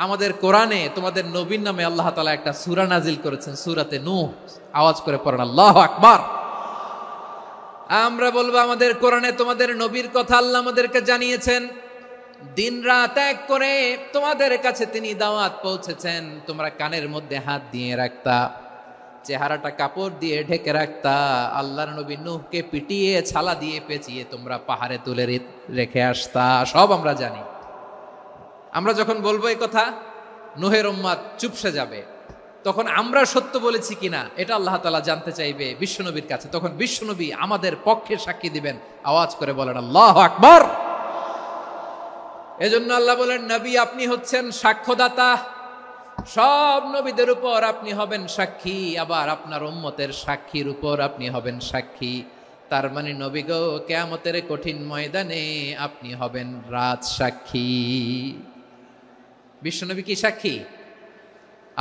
আমাদের কোরআনে তোমাদের নবীর নামে আল্লাহ তাআলা একটা সূরা নাজিল করেছেন, সূরাতে নূহ। আওয়াজ করে পড়েন আল্লাহু আকবার। আমরা বলবো, আমাদের কোরআনে তোমাদের নবীর কথা আল্লাহ আমাদেরকে জানিয়েছেন, দিন রাত এক করে তোমাদের কাছে তিনি দাওয়াত পৌঁছেছেন। তোমরা কানের মধ্যে হাত দিয়ে রাখতা, চেহারাটা কাপড় দিয়ে ঢেকে রাখতা, আল্লাহর নবী নূহকে পিটিয়ে ছালা দিয়ে পেঁচিয়ে তোমরা পাহাড়ে তুলে রেখে আসতা। সব আমরা জানি। আমরা যখন বলবো এই কথা, নূহের উম্মত চুপসে যাবে। তখন আমরা সত্য বলেছি কিনা এটা আল্লাহ তাআলা জানতে চাইবে বিশ্বনবীর কাছে। তখন বিশ্বনবী আমাদের পক্ষে সাক্ষী দিবেন। আওয়াজ করে বলেন আল্লাহু আকবার। এজন্য আল্লাহ বলেন, নবী আপনি হচ্ছেন সাক্ষ্যদাতা, সব নবীদের উপর আপনি হবেন সাক্ষী, আবার আপনার উম্মতের সাক্ষীর উপর আপনি হবেন সাক্ষী। তার মানে নবী গো, কিয়ামতের কঠিন ময়দানে আপনি হবেন রাজ সাক্ষী। বিশ্বনবী কি সাক্ষী?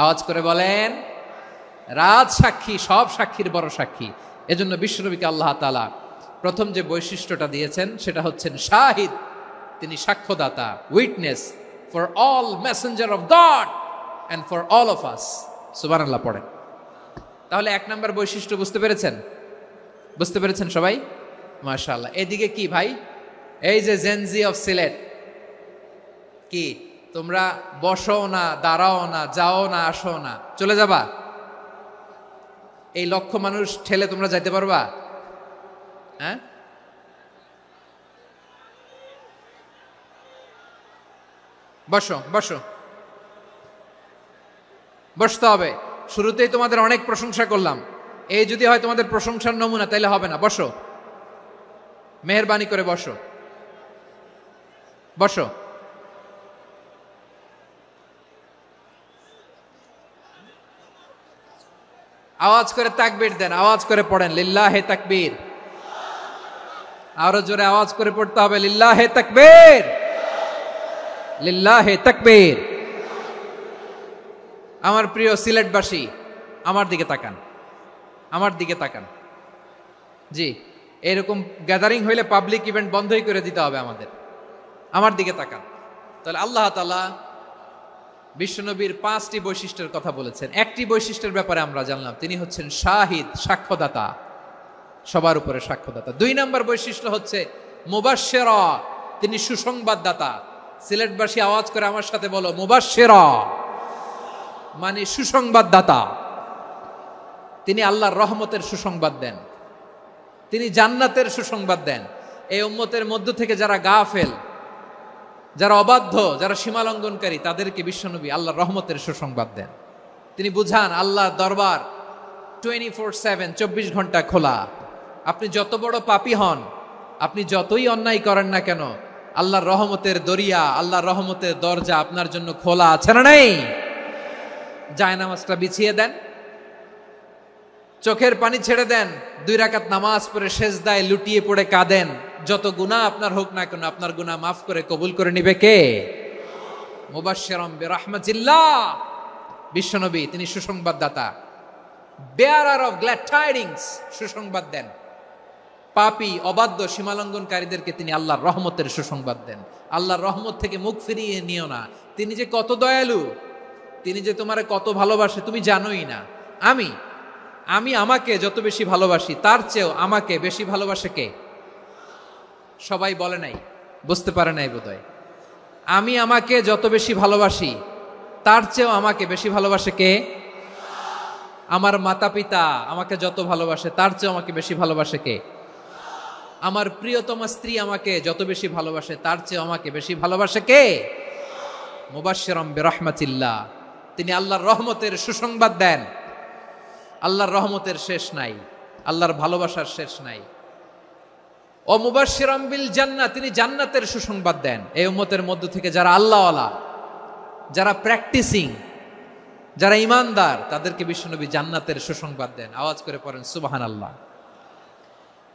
আওয়াজ করে বলেন, রাজ সাক্ষী, সব সাক্ষীর বড় সাক্ষী। এজন্য বিশ্বনবীকে আল্লাহ তাআলা প্রথম যে বৈশিষ্ট্যটা দিয়েছেন সেটা হচ্ছেন শাহিদ। তিনি সাক্ষ্যদাতা, witness for all messenger of God and for all of us। সুবহানাল্লাহ পড়েন। তাহলে এক নাম্বার বৈশিষ্ট্য বুঝতে পেরেছেন? বুঝতে পেরেছেন সবাই? মাশাআল্লাহ। এদিকে কি ভাই, এই যে জেনজি অফ সিলেট, কি তোমরা বসো না, দাঁড়াও না, যাও না, আসো না, চলে যাবা? এই লক্ষ মানুষ ঠেলে তোমরা যাইতে পারবা? হ্যাঁ, বসো বসো, বসতে হবে। শুরুতেই তোমাদের অনেক প্রশংসা করলাম, এই যদি হয় তোমাদের প্রশংসার নমুনা, তাইলে হবে না। বসো, মেহেরবানি করে বসো, বসো। আওয়াজ করে তাকবীর দেন, আওয়াজ করে পড়েন লিল্লাহে তাকবীর। আরো জোরে আওয়াজ করে পড়তে হবে লিল্লাহে তাকবীর, লিল্লাহে তাকবীর। আমার প্রিয় সিলেটবাসী, আমার দিকে তাকান, আমার দিকে তাকান। জি, এরকম গ্যাদারিং হইলে পাবলিক ইভেন্ট বন্ধই করে দিতে হবে আমাদের। আমার দিকে তাকান। তাহলে আল্লাহ তাআলা বিশ্বনবীর 5টি বৈশিষ্ট্যের কথা বলেছেন। একটি বৈশিষ্ট্যের ব্যাপারে আমরা জানলাম, তিনি হচ্ছেন শাহিদ, সাক্ষ্যদাতা, সবার উপরে সাক্ষ্যদাতা। 2 নম্বর বৈশিষ্ট্য হচ্ছে মুবাশশিরা, তিনি সুসংবাদদাতা। সিলেটবাসী আওয়াজ করে আমার সাথে বলো মুবাশশিরা, মানে সুসংবাদদাতা। তিনি আল্লাহর রহমতের সুসংবাদ দেন, তিনি জান্নাতের সুসংবাদ দেন। এই উম্মতের মধ্য থেকে যারা গাফেল, যারা অবাধ্য, যারা সীমালঙ্ঘনকারী, তাদেরকে বিশ্বনবী আল্লাহর রহমতের সুসংবাদ দেন। তিনি বুঝান আল্লাহর দরবার 24/7, 24 ঘন্টা খোলা। আপনি যত বড় পাপী হন, আপনি যতই অন্যায় করেন না কেন, আল্লাহর রহমতের দরিয়া, আল্লাহর রহমতের দরজা আপনার জন্য খোলা আছে না নেই? জায়নামাজটা বিছিয়ে দেন, চোখের পানি ছেড়ে দেন, 2 রাকাত নামাজ পড়ে সেজদায় লুটিয়ে পড়ে কাঁদেন। যত গুনাহ আপনার হোক না কেন, আপনার গুনাহ মাফ করে কবুল করে নিবে কে? মুবাশশিরাম বিরাহমাতিল্লাহ। বিশ্বনবী তিনি সুসংবাদদাতা, বেয়ারার অফ গ্ল্যাড টাইডিংস, সুসংবাদ দেন। পাপী, অবাধ্য, সীমালঙ্ঘনকারীদেরকে তিনি আল্লাহর রহমতের সুসংবাদ দেন। আল্লাহর রহমত থেকে মুখ ফিরিয়ে নিও না। তিনি যে কত দয়ালু, তিনি যে তোমারে কত ভালোবাসে তুমি জানোই না। আমি আমাকে যত বেশি ভালোবাসি, তার চেয়েও আমাকে বেশি ভালোবাসে কে? সবাই বলে নাই, বুঝতে পারে নাই বোধহয়। আমি আমাকে যত বেশি ভালোবাসি, তার চেয়েও আমাকে বেশি ভালোবাসে কে? আমার মাতা পিতা আমাকে যত ভালোবাসে, তার চেয়েও আমাকে বেশি ভালোবাসে কে? আমার প্রিয়তমা স্ত্রী আমাকে যত বেশি ভালোবাসে, তার চেয়েও আমাকে বেশি ভালোবাসে কে? মুবাশশিরাম বিরাহমাতিল্লাহ, তিনি আল্লাহর রহমতের সুসংবাদ দেন। আল্লাহর রহমতের শেষ নাই, আল্লাহর ভালোবাসার শেষ নাই। ও মুবাশশিরাম বিল জান্নাহ, তিনি জান্নাতের সুসংবাদ দেন। এই উম্মতের মধ্য থেকে যারা আল্লাহওয়ালা, যারা প্র্যাকটিসিং, যারা ইমানদার, তাদেরকে বিশ্বনবী জান্নাতের সুসংবাদ দেন। আওয়াজ করে পড়েন সুবহানাল্লাহ।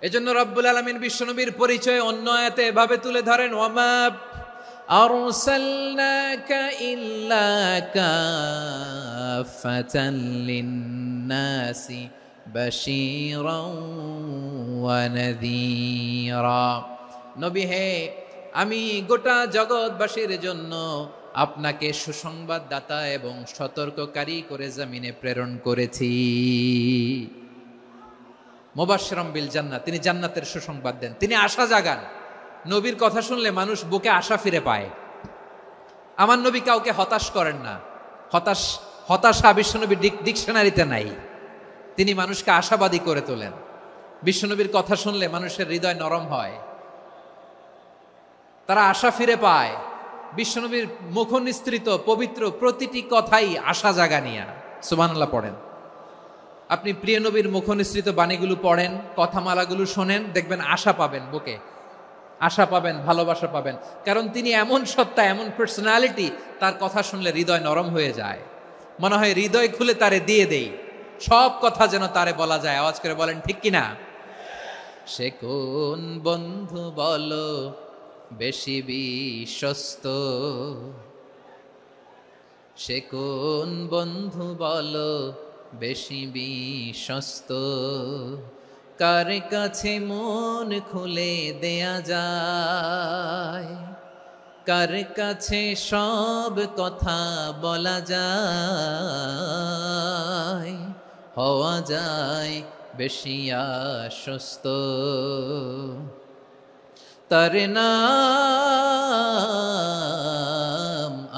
এজন্য রব্বুল আলামিন বিশ্বনবীর পরিচয় অন্য আয়াতে এভাবে তুলে ধরেন, ওয়ামা আরসালনাকা ইল্লা কাফাতান লিন্নাসি বাশীরাও ওয়া নাযীরা। নবী হে, আমি গোটা জগৎবাসীর জন্য আপনাকে সুসংবাদদাতা এবং সতর্ককারী করে জমিনে প্রেরণ করেছি। মুবাশশিরাম বিল জান্নাহ, তিনি জান্নাতের সুসংবাদ দেন, তিনি আশা জাগান। নবীর কথা শুনলে মানুষ বুকে আশা ফিরে পায়। আমার নবী কাউকে হতাশ করেন না। হতাশা বিশ্বনবীর ডিকশনারিতে নাই। তিনি মানুষকে আশাবাদী করে তোলেন। বিশ্বনবীর কথা শুনলে মানুষের হৃদয় নরম হয়, তারা আশা ফিরে পায়। বিশ্বনবীর মুখ নিঃসৃত পবিত্র প্রতিটি কথাই আশা জাগানিয়া। সুবহানাল্লাহ পড়েন। আপনি প্রিয় নবীর মুখ নিঃসৃত বাণীগুলো পড়েন, কথামালাগুলো শোনেন, দেখবেন আশা পাবেন, বুকে আশা পাবেন, ভালোবাসা পাবেন। কারণ তিনি এমন সত্তা, এমন পার্সোনালিটি, তার কথা শুনলে হৃদয় নরম হয়ে যায়। মনে হয় হৃদয় খুলে তারে দিয়ে দেই, সব কথা যেন তারে বলা যায়। আওয়াজ করে বলেন ঠিক কিনা? সে কোন বন্ধু বলো বেশি বিশ্বস্ত, সে কোন বন্ধু বলো বেশি বিশ্বস্ত, কার কাছে মন খুলে দেয়া যায়, কার কাছে সব কথা বলা যায়, হওয়া যায় বেশি আশ্বস্ত। তার নাম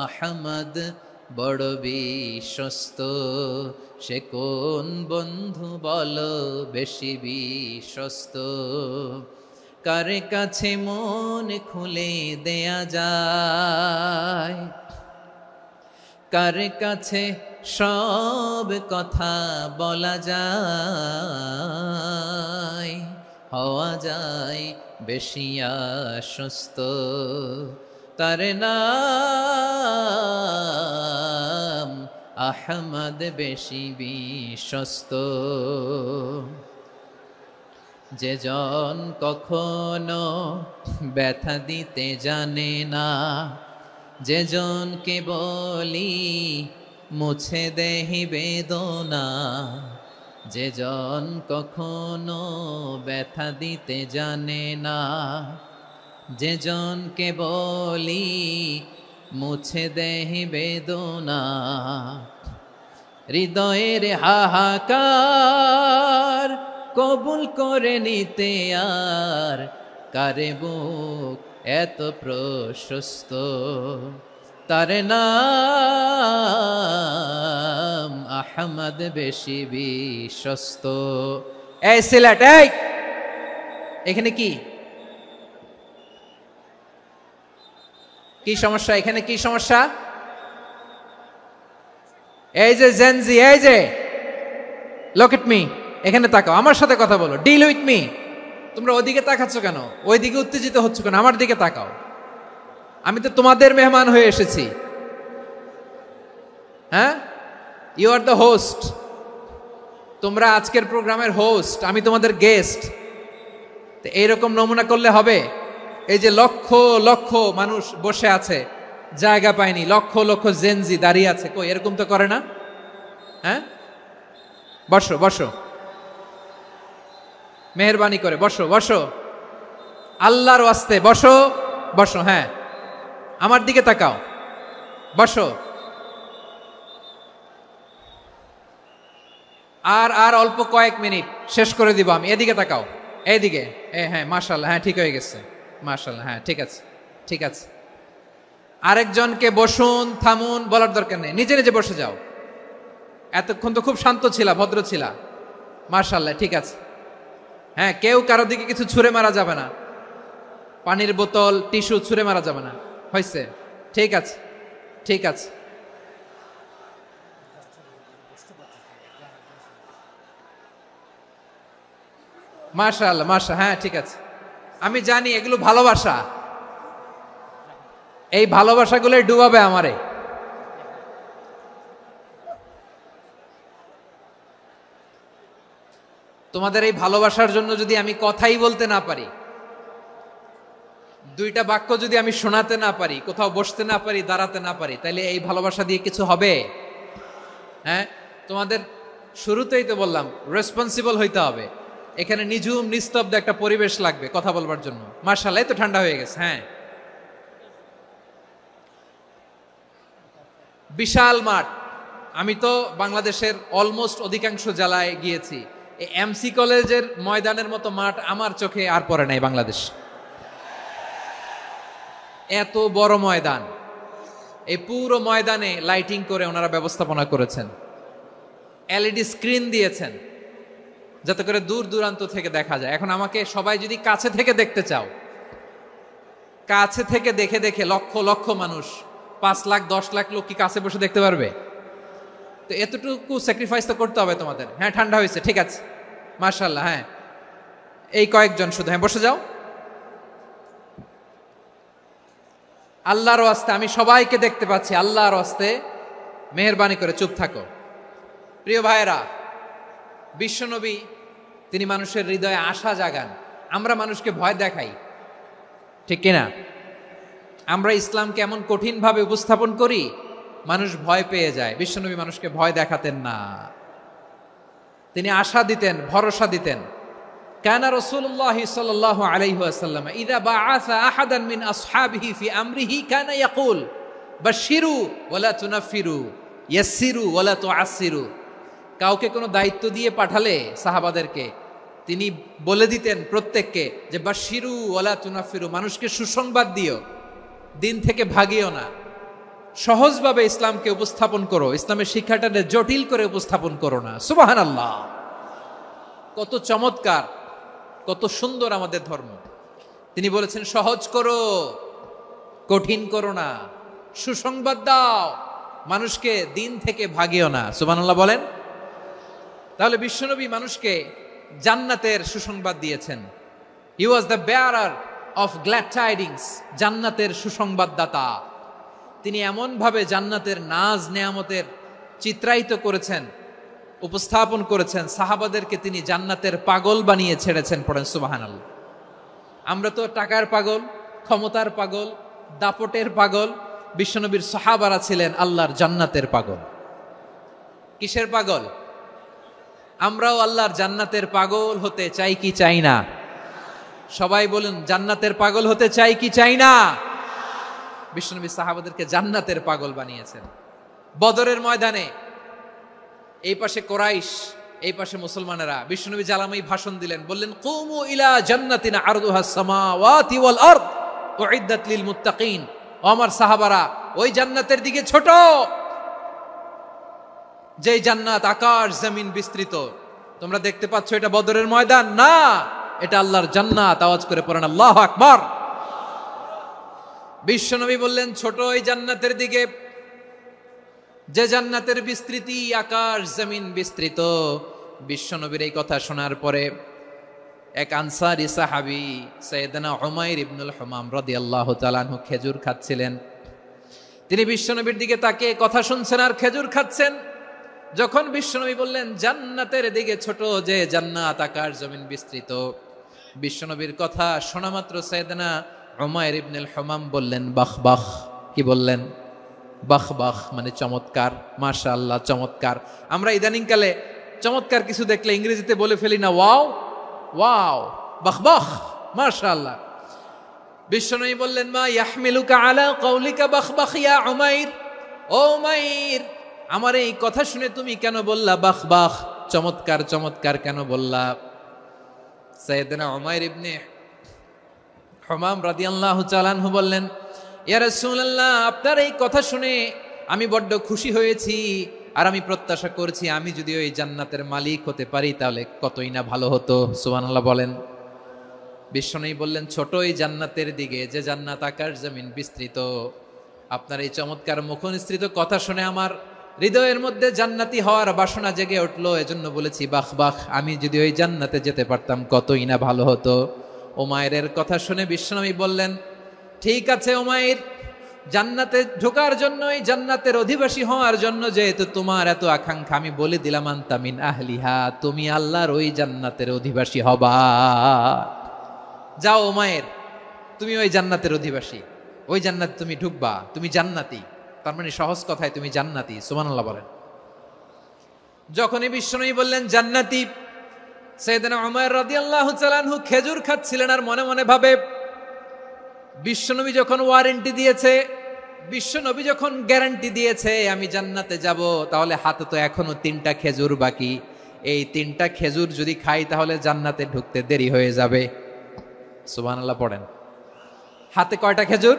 আহমদ, বড় বিশ্বস্ত। সে কোন বন্ধু বলো বেশি বিশ্বস্ত, কার কাছে মন খুলে দেয়া যায়, কার কাছে সব কথা বলা যায়, হওয়া যায় বেশি আশ্বস্ত। তার নাম আহমদ বেশি বিশ্বস্ত। যে জন কখনো ব্যথা দিতে জানে না, যে জনকে বলি মুছে দেহি বেদনা, যে জন কখনো ব্যথা দিতে জানে না, যে জনকে বলি মুছে দেহি বেদনা, হৃদয়ের হাহাকার কবুল করে নিতে আর কারে বুক এত প্রশস্ত। তার নাম আহমদ বেশি বিশ্বস্ত। এই সিলেট, এই এখানে কি কি সমস্যা? এখানে কি সমস্যা? এই যে জেনজি, এই যে লুক এট মি, এখানে তাকাও, আমার সাথে কথা বলো, ডিল উইথ মি। তোমরা ওইদিকে তাকাচ্ছ কেন? ওইদিকে উত্তেজিত হচ্ছ কেন? আমার দিকে তাকাও, আমি তো তোমাদের মেহমান হয়ে এসেছি। হ্যাঁ, ইউ আর দ্য হোস্ট। তোমরা আজকের প্রোগ্রামের হোস্ট, আমি তোমাদের গেস্ট। তো এইরকম নমুনা করলে হবে? এই যে লক্ষ লক্ষ মানুষ বসে আছে, জায়গা পায়নি, লক্ষ লক্ষ জেনজি দাঁড়িয়ে আছে, কই এরকম তো করে না? হ্যাঁ, বসো বসো, মেহরবানি করে বসো বসো, আল্লাহর ওয়াস্তে বসো বসো। হ্যাঁ, আমার দিকে তাকাও, বসো। আর আর অল্প কয়েক মিনিট, শেষ করে দিব আমি। এদিকে তাকাও, এইদিকে। হ্যাঁ, মাশাআল্লাহ, হ্যাঁ ঠিক হয়ে গেছে, মাশাআল্লাহ, হ্যাঁ ঠিক আছে, ঠিক আছে। আরেকজনকে বসুন, থামুন বলার দরকার নেই, নিজে নিজে বসে যাও। এতক্ষণ তো খুব শান্ত ছিলা, ভদ্র ছিলা, মাশাআল্লাহ, ঠিক আছে। হ্যাঁ, কেউ কারো দিকে কিছু ছুঁড়ে মারা যাবে না, পানির বোতল, টিস্যু ছুঁড়ে মারা যাবে না, হয়েছে? ঠিক আছে, ঠিক আছে। মাশাআল্লাহ, হ্যাঁ ঠিক আছে। আমি জানি এগুলো ভালোবাসা, এই ভালোবাসাগুলোই ডুবাবে আমারে। তোমাদের এই ভালোবাসার জন্য যদি আমি কথাই বলতে না পারি, দুইটা বাক্য যদি আমি শোনাতে না পারি, কোথাও বসতে না পারি, দাঁড়াতে না পারি, তাহলে এই ভালোবাসা দিয়ে কিছু হবে? হ্যাঁ, তোমাদের শুরুতেই তো বললাম রেসপন্সিবল হইতে হবে। এখানে নিঝুম নিস্তব্ধ একটা পরিবেশ লাগবে কথা বলবার জন্য। মাশাআল্লাহ, তো ঠান্ডা হয়ে গেছে। হ্যাঁ, বিশাল মাঠ। আমি তো বাংলাদেশের অলমোস্ট অধিকাংশ জেলায় গিয়েছি, এই এমসি কলেজের ময়দানের মতো মাঠ আমার চোখে আর পড়ে নাই বাংলাদেশ। এত বড় ময়দান, এই পুরো ময়দানে লাইটিং করে ওনারা ব্যবস্থাপনা করেছেন, এলইডি স্ক্রিন দিয়েছেন যাতে করে দূর দূরান্ত থেকে দেখা যায়। এখন আমাকে সবাই যদি কাছে থেকে দেখতে চাও, কাছে থেকে দেখে দেখে লক্ষ লক্ষ মানুষ, 5 লাখ 10 লাখ লোক কি কাছে বসে দেখতে পারবে? তো এতটুকু স্যাক্রিফাইস তো করতে হবে তোমাদের। হ্যাঁ, ঠান্ডা হয়েছে, ঠিক আছে, মাশাআল্লাহ। হ্যাঁ, এই কয়েকজন শুধু, হ্যাঁ বসে যাও। আল্লাহর ওয়াস্তে আমি সবাইকে দেখতে পাচ্ছি, আল্লাহর ওয়াস্তে মেহেরবানি করে চুপ থাকো। প্রিয় ভাইয়েরা, বিশ্বনবী তিনি মানুষের হৃদয়ে আশা জাগান। আমরা মানুষকে ভয় দেখাই, ঠিক কিনা? আমরা ইসলামকে এমন কঠিনভাবে উপস্থাপন করি, মানুষ ভয় পেয়ে যায়। বিশ্বনবী মানুষকে ভয় দেখাতেন না, তিনি আশা দিতেন, ভরসা দিতেন। কানা রাসূলুল্লাহ সাল্লাল্লাহু আলাইহি ওয়াসাল্লাম ইযা বাআসা আহাদান মিন আসহাবিহি ফি আমরিহি কানা ইয়াকুল বাশশিরু ওয়ালা তুনাফিরু ইয়াসসিরু ওয়ালা তুআসসিরু। কাউকে কোনো দায়িত্ব দিয়ে পাঠালে সাহাবাদেরকে তিনি বলে দিতেন প্রত্যেককে যে বাশশিরু ওয়ালা তুনাফিরু, মানুষকে সুসংবাদ দিও, দিন থেকে ভাগিও না। সহজভাবে ইসলামকে উপস্থাপন করো, ইসলামের শিক্ষাটাকে জটিল করে উপস্থাপন করো না। সুবহানাল্লাহ, কত চমৎকার, কত সুন্দর আমাদের ধর্ম। তিনি বলেছেন সহজ করো, কঠিন করো না, সুসংবাদ দাও, মানুষকে দিন থেকে ভাগিও না। সুবহানাল্লাহ বলেন। তাহলে বিশ্বনবী মানুষকে জান্নাতের সুসংবাদ দিয়েছেন। He was the bearer of glad tidings, জান্নাতের সুসংবাদদাতা। তিনি এমন ভাবে জান্নাতের নাজ নেয়ামতের চিত্রায়িত করেছেন, উপস্থাপন করেছেন, সাহাবাদেরকে তিনি জান্নাতের পাগল বানিয়ে ছেড়েছেন। পড়েন সুবহানাল্লাহ। আমরা তো টাকার পাগল, ক্ষমতার পাগল, দাপটের পাগল। বিশ্বনবীর সাহাবারা ছিলেন আল্লাহর জান্নাতের পাগল। কিসের পাগল? আমরাও আল্লাহর জান্নাতের পাগল হতে চাই কি চাই না? সবাই বলুন, জান্নাতের পাগল হতে চাই কি চাই না? বিশ্বনবী সাহাবাদেরকে জান্নাতের পাগল বানিয়েছেন। বদরের ময়দানে এই পাশে কোরাইশ, এই পাশে মুসলমানেরা। বিশ্বনবী জালামাই ভাষণ দিলেন, বললেন, কুমু ইলা জান্নাতিন আরদুহাস সামাওয়াতি ওয়াল আরদ উইদ্দাত লিল মুত্তাকিন। ও আমার সাহাবারা, ওই জান্নাতের দিকে ছোট, যেই জান্নাত আকাশ জমিন বিস্তৃত। তোমরা দেখতে পাচ্ছ এটা বদরের ময়দান না, এটা আল্লাহর জান্নাত। আওয়াজ করে পড়েন আল্লাহু আকবার। বিশ্বনবী বললেন, ছোট ওই জান্নাতের দিকে, যে জান্নাতের বিস্তৃতি আকাশ জমিন বিস্তৃত। বিশ্বনবীর এই কথা শোনার পরে এক আনসারী সাহাবী সাইয়েদনা উমাইর ইবনুল হুমাম রাদিয়াল্লাহু তাআলা আনহু খেজুর খাচ্ছিলেন। তিনি বিশ্বনবীর দিকে তাকিয়ে কথা শুনছেন আর খেজুর খাচ্ছেন। যখন বিশ্বনবী বললেন জান্নাতের দিকে ছোট, যে জান্নাত আকাশ জমিন বিস্তৃত, বিশ্বনবীর কথা শোনা মাত্র সাইয়েদনা উমাইর ইবনুল হুমাম বললেন বাহ বাহ। কি বললেন? বাহ বাহ, মানে চমৎকার, মাশাআল্লাহ, চমৎকার। আমরা ইদানিং কালে চমৎকার কিছু দেখলে ইংরেজিতে বলে ফেলি না, ওয়াও ওয়াও, বাহ বাহ, মাশাআল্লাহ। বিশ্বনবী বললেন, মা ইয়াহমিলুকা আলা কওলিকা বাহ বাহ ইয়া উমাইর। ও উমাইর, আমার এই কথা শুনে তুমি কেন বললা বাহ বাহ, চমৎকার চমৎকার কেন বললা? সাইয়েদনা উমাইর ইবনে হুমাম রাদিয়াল্লাহু তাআলা আনহু বললেন, ইয়া রাসূলুল্লাহ, আপনার এই কথা শুনে আমি বড্ড খুশি হয়েছি, আর আমি প্রত্যাশা করছি আমি যদি ওই জান্নাতের মালিক হতে পারি তাহলে কতই না ভালো হতো। সুবহানাল্লাহ বলেন। বিশ্বনবী বললেন, ছোট এই জান্নাতের দিকে, যে জান্নাত আকাশ জমিন বিস্তৃত। আপনার এই চমৎকার মুখনিসৃত কথা শুনে আমার হৃদয়ের মধ্যে জান্নাতি হওয়ার বাসনা জেগে উঠলো, এজন্য বলেছি বাহ বাহ, আমি যদি ওই জান্নাতে যেতে পারতাম কতই না ভালো হতো। উমাইরের কথা শুনে বিশ্বনবী বললেন, ঠিক আছে উমাইর, জান্নাতে ঢোকার জন্য, এই জান্নাতের অধিবাসী হওয়ার জন্য যেহেতু তোমার এত আকাঙ্ক্ষা, আমি বলে দিলাম আনতা মিন আহলিহা, তুমি আল্লাহর ওই জান্নাতের অধিবাসী হবা। যাও উমাইর, তুমি ওই জান্নাতের অধিবাসী, ওই জান্নাতে তুমি ঢুকবা, তুমি জান্নাতি। তার মানে সহজ কথায় তুমি জান্নাতি। সুবহানাল্লাহ বলেন। যখনই বিশ্বনবী বললেন জান্নাতি, সাইয়েদনা উমাইর রাদিয়াল্লাহু তাআলা আনহু খেজুর খাচ্ছিলেন আর মনে মনে ভাবে, বিশ্বনবী যখন ওয়ারেন্টি দিয়েছে, বিশ্বনবী যখন গ্যারান্টি দিয়েছে আমি জান্নাতে যাব, তাহলে হাতে তো এখনো 3টা খেজুর বাকি। এই 3টা খেজুর যদি খাই তাহলে জান্নাতে ঢুকতে দেরি হয়ে যাবে। সুবহানাল্লাহ পড়েন। হাতে কয়টা খেজুর?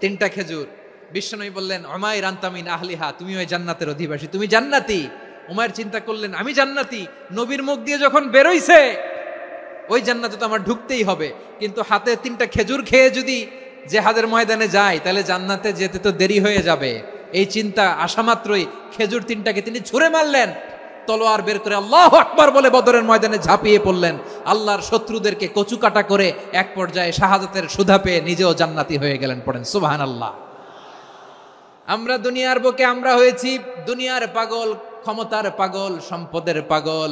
3টা খেজুর। বিশ্বনবী বললেন, উমাইর আনতা মিন আহলিহা, তুমি ওই জান্নাতের অধিবাসী, তুমি জান্নাতি। উমাইর চিন্তা করলেন, আমি জান্নাতি, নবীর মুখ দিয়ে যখন বেরোইছে ওই জান্নাতে তো আমার ঢুকতেই হবে, কিন্তু হাতে 3টা খেজুর খেয়ে যদি জিহাদের ময়দানে যাই তাহলে জান্নাতে যেতে তো দেরি হয়ে যাবে। এই চিন্তা আসা মাত্রই খেজুর 3টাকে তিনি ছুঁড়ে মারলেন, তলোয়ার বের করে আল্লাহু আকবার বলে বদরের ময়দানে ঝাঁপিয়ে পড়লেন। আল্লাহর শত্রুদেরকে কচুকাটা করে এক পর্যায়ে শাহাদাতের সুধা পেয়ে নিজেও জান্নাতি হয়ে গেলেন। পড়েন সুবহানাল্লাহ। আমরা দুনিয়ার বুকে আমরা হয়েছি দুনিয়ার পাগল, ক্ষমতার পাগল, সম্পদের পাগল,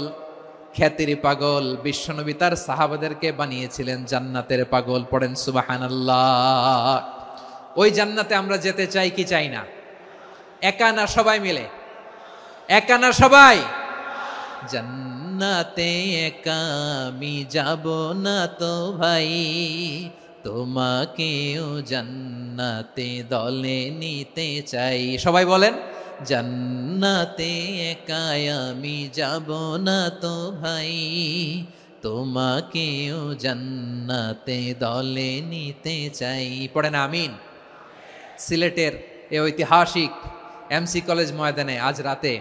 খ্যাতির পাগল। বিশ্বনবী তার সাহাবাদেরকে বানিয়েছিলেন জান্নাতের পাগল। পড়েন সুবহানাল্লাহ। ওই জান্নাতে আমরা যেতে চাই কি চাই না? একা না সবাই মিলে? একা না সবাই? জান্নাতে একা আমি যাব না তো ভাই, তোমাকেও জান্নাতে দলে নিতে চাই। সবাই বলেন, জান্নাতে একা আমি যাব না তো ভাই, তোমাকেও জান্নাতে দলে নিতে চাই। পড়েন আমিন। সিলেটের এই ঐতিহাসিক এমসি কলেজ ময়দানে আজ রাতে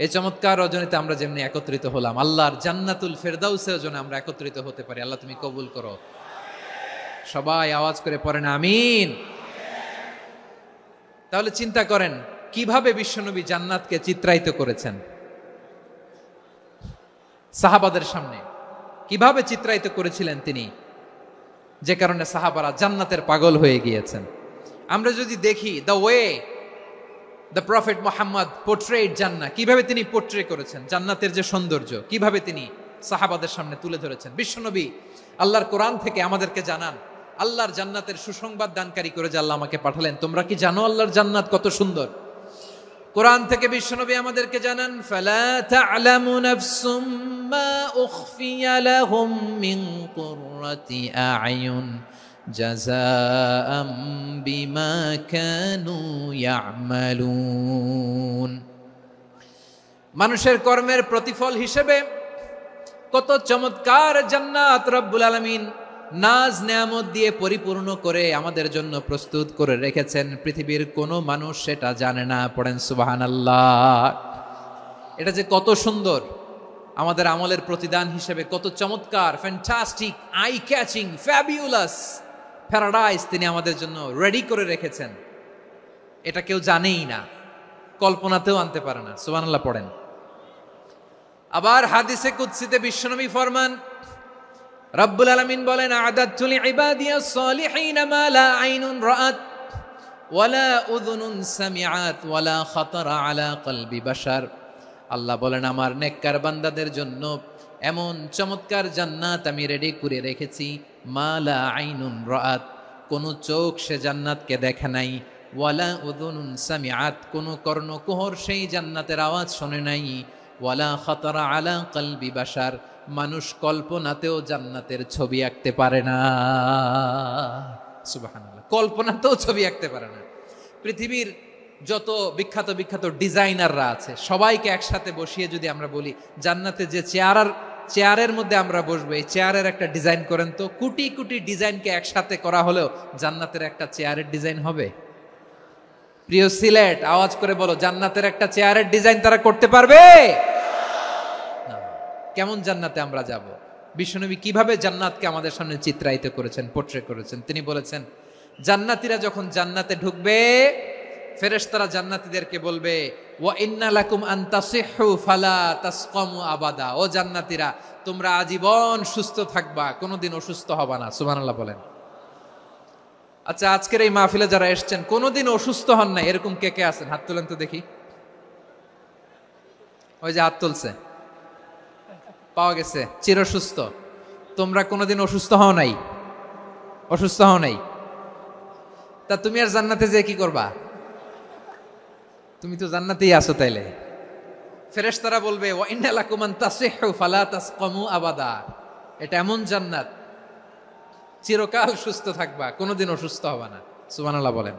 এই চমৎকার রজনীতে আমরা যেমনি একত্রিত হলাম, আল্লাহর জান্নাতুল ফেরদাউসের জন্য আমরা একত্রিত হতে পারি। আল্লাহ তুমি কবুল করো। সবাই আওয়াজ করে পড়েন আমিন। তাহলে চিন্তা করেন কিভাবে বিশ্বনবী জান্নাতকে চিত্রায়িত করেছেন সাহাবাদের সামনে, কিভাবে চিত্রায়িত করেছিলেন তিনি, যে কারণে সাহাবারা জান্নাতের পাগল হয়ে গিয়েছেন। আমরা যদি দেখি the way the prophet Muhammad portrait জান্নাত, কিভাবে তিনি পোর্ট্রে করেছেন জান্নাতের যে সৌন্দর্য, কিভাবে তিনি সাহাবাদের সামনে তুলে ধরেছেন। বিশ্বনবী আল্লাহর কোরআন থেকে আমাদেরকে জানান, আল্লাহর জান্নাতের সুসংবাদ দানকারী করে যে আল্লাহ আমাকে পাঠালেন, তোমরা কি জানো আল্লাহর জান্নাত কত সুন্দর? কোরআন থেকে বিশ্বনবী আমাদেরকে জানান, ফালা তা'লামু নাফসুম মা উখফিয়া লাহুম মিন কুররাতি আ'য়ুন জাযাআম বিমা কানু ইয়া'মালুন। মানুষের কর্মের প্রতিফল হিসেবে কত চমৎকার জান্নাত রব্বুল আলামিন নাজ নেয়ামত দিয়ে পরিপূর্ণ করে আমাদের জন্য প্রস্তুত করে রেখেছেন। পৃথিবীর কোনো মানুষ সেটা জানে না। পড়েন সুবহানাল্লাহ। এটা যে কত সুন্দর, আমাদের আমলের প্রতিদান হিসেবে কত চমৎকার, fantastic, eye catching, fabulous paradise তিনি আমাদের জন্য রেডি করে রেখেছেন। এটা কেউ জানেই না, কল্পনাতেও আনতে পারে না। সুবহানাল্লাহ পড়েন। আবার হাদিসে কুদসিতে বিশ্বনবী ফরমান, রব্বুল আলামিন বলেন, আ'দাতু লিইবাদিয়াস সালিহিন মা লা আইনুন রাআত ওয়ালা উযুনুন সামিআত ওয়ালা খাতারা আলা কলবি বাশার। আল্লাহ বলেন, আমার নেককার বান্দাদের জন্য এমন চমৎকার জান্নাত আমি রেডি করে রেখেছি, মা লা আইনুন রাআত, কোন চোখ সে জান্নাতকে দেখে নাই, ওয়ালা উযুনুন সামিআত, কোন কর্ণকুহর সেই জান্নাতের আওয়াজ শোনে নাই, ওয়ালা খাতারা আলা কলবি বাশার, মানুষ কল্পনাতেও জান্নাতের ছবি আঁকতে পারে না। সুবহানাল্লাহ, কল্পনাতেও ছবি আঁকতে পারে না। পৃথিবীর যত বিখ্যাত বিখ্যাত ডিজাইনাররা আছে সবাইকে একসাথে বসিয়ে যদি আমরা বলি, জান্নাতে যে চেয়ারের মধ্যে আমরা বসবো, এই চেয়ারের একটা ডিজাইন করেন তো, কোটি কোটি ডিজাইনকে একসাথে করা হলেও জান্নাতের একটা চেয়ারের ডিজাইন হবে? প্রিয় সিলেট, আওয়াজ করে বলো, জান্নাতের একটা চেয়ারের ডিজাইন তারা করতে পারবে? কেমন জান্নাতে আমরা যাব? বিশ্বনবী কিভাবে জান্নাতকে আমাদের সামনে চিত্রায়িত করেছেন, পোর্ট্রে করেছেন। তিনি বলেছেন, জান্নাতীরা যখন জান্নাতে ঢুকবে, ফেরেশতারা জান্নাতীদেরকে বলবে, ওয়া ইন্না লাকুম আন তাসিহু ফালা তাসকামু আবাদা। ও জান্নাতীরা, তোমরা আজীবন সুস্থ থাকবা, কোনোদিন অসুস্থ হবা না। সুবহানাল্লাহ বলেন। আচ্ছা, আজকের এই মাহফিলে যারা এসেছেন কোনোদিন অসুস্থ হন না, এরকম কে কে আছেন? হাত তোলেন তো দেখি। ওই যে হাত তুলছে, পাওয়া গেছে, চিরসুস্থ। তোমরা কোনোদিন অসুস্থ হও নাই? অসুস্থ হও নাই? তা তুমি আর জান্নাতে যে কি করবা? তুমি তো জান্নাতেই আছো। তাইলে ফেরেশতারা বলবে, ওয়া ইন্না লাকুম আন তাসিহু ফালা তাসকামু আবাদা। এটা এমন জান্নাত, চিরকাল সুস্থ থাকবা, কোনোদিন অসুস্থ হবা না। সুবহানাল্লাহ বলেন।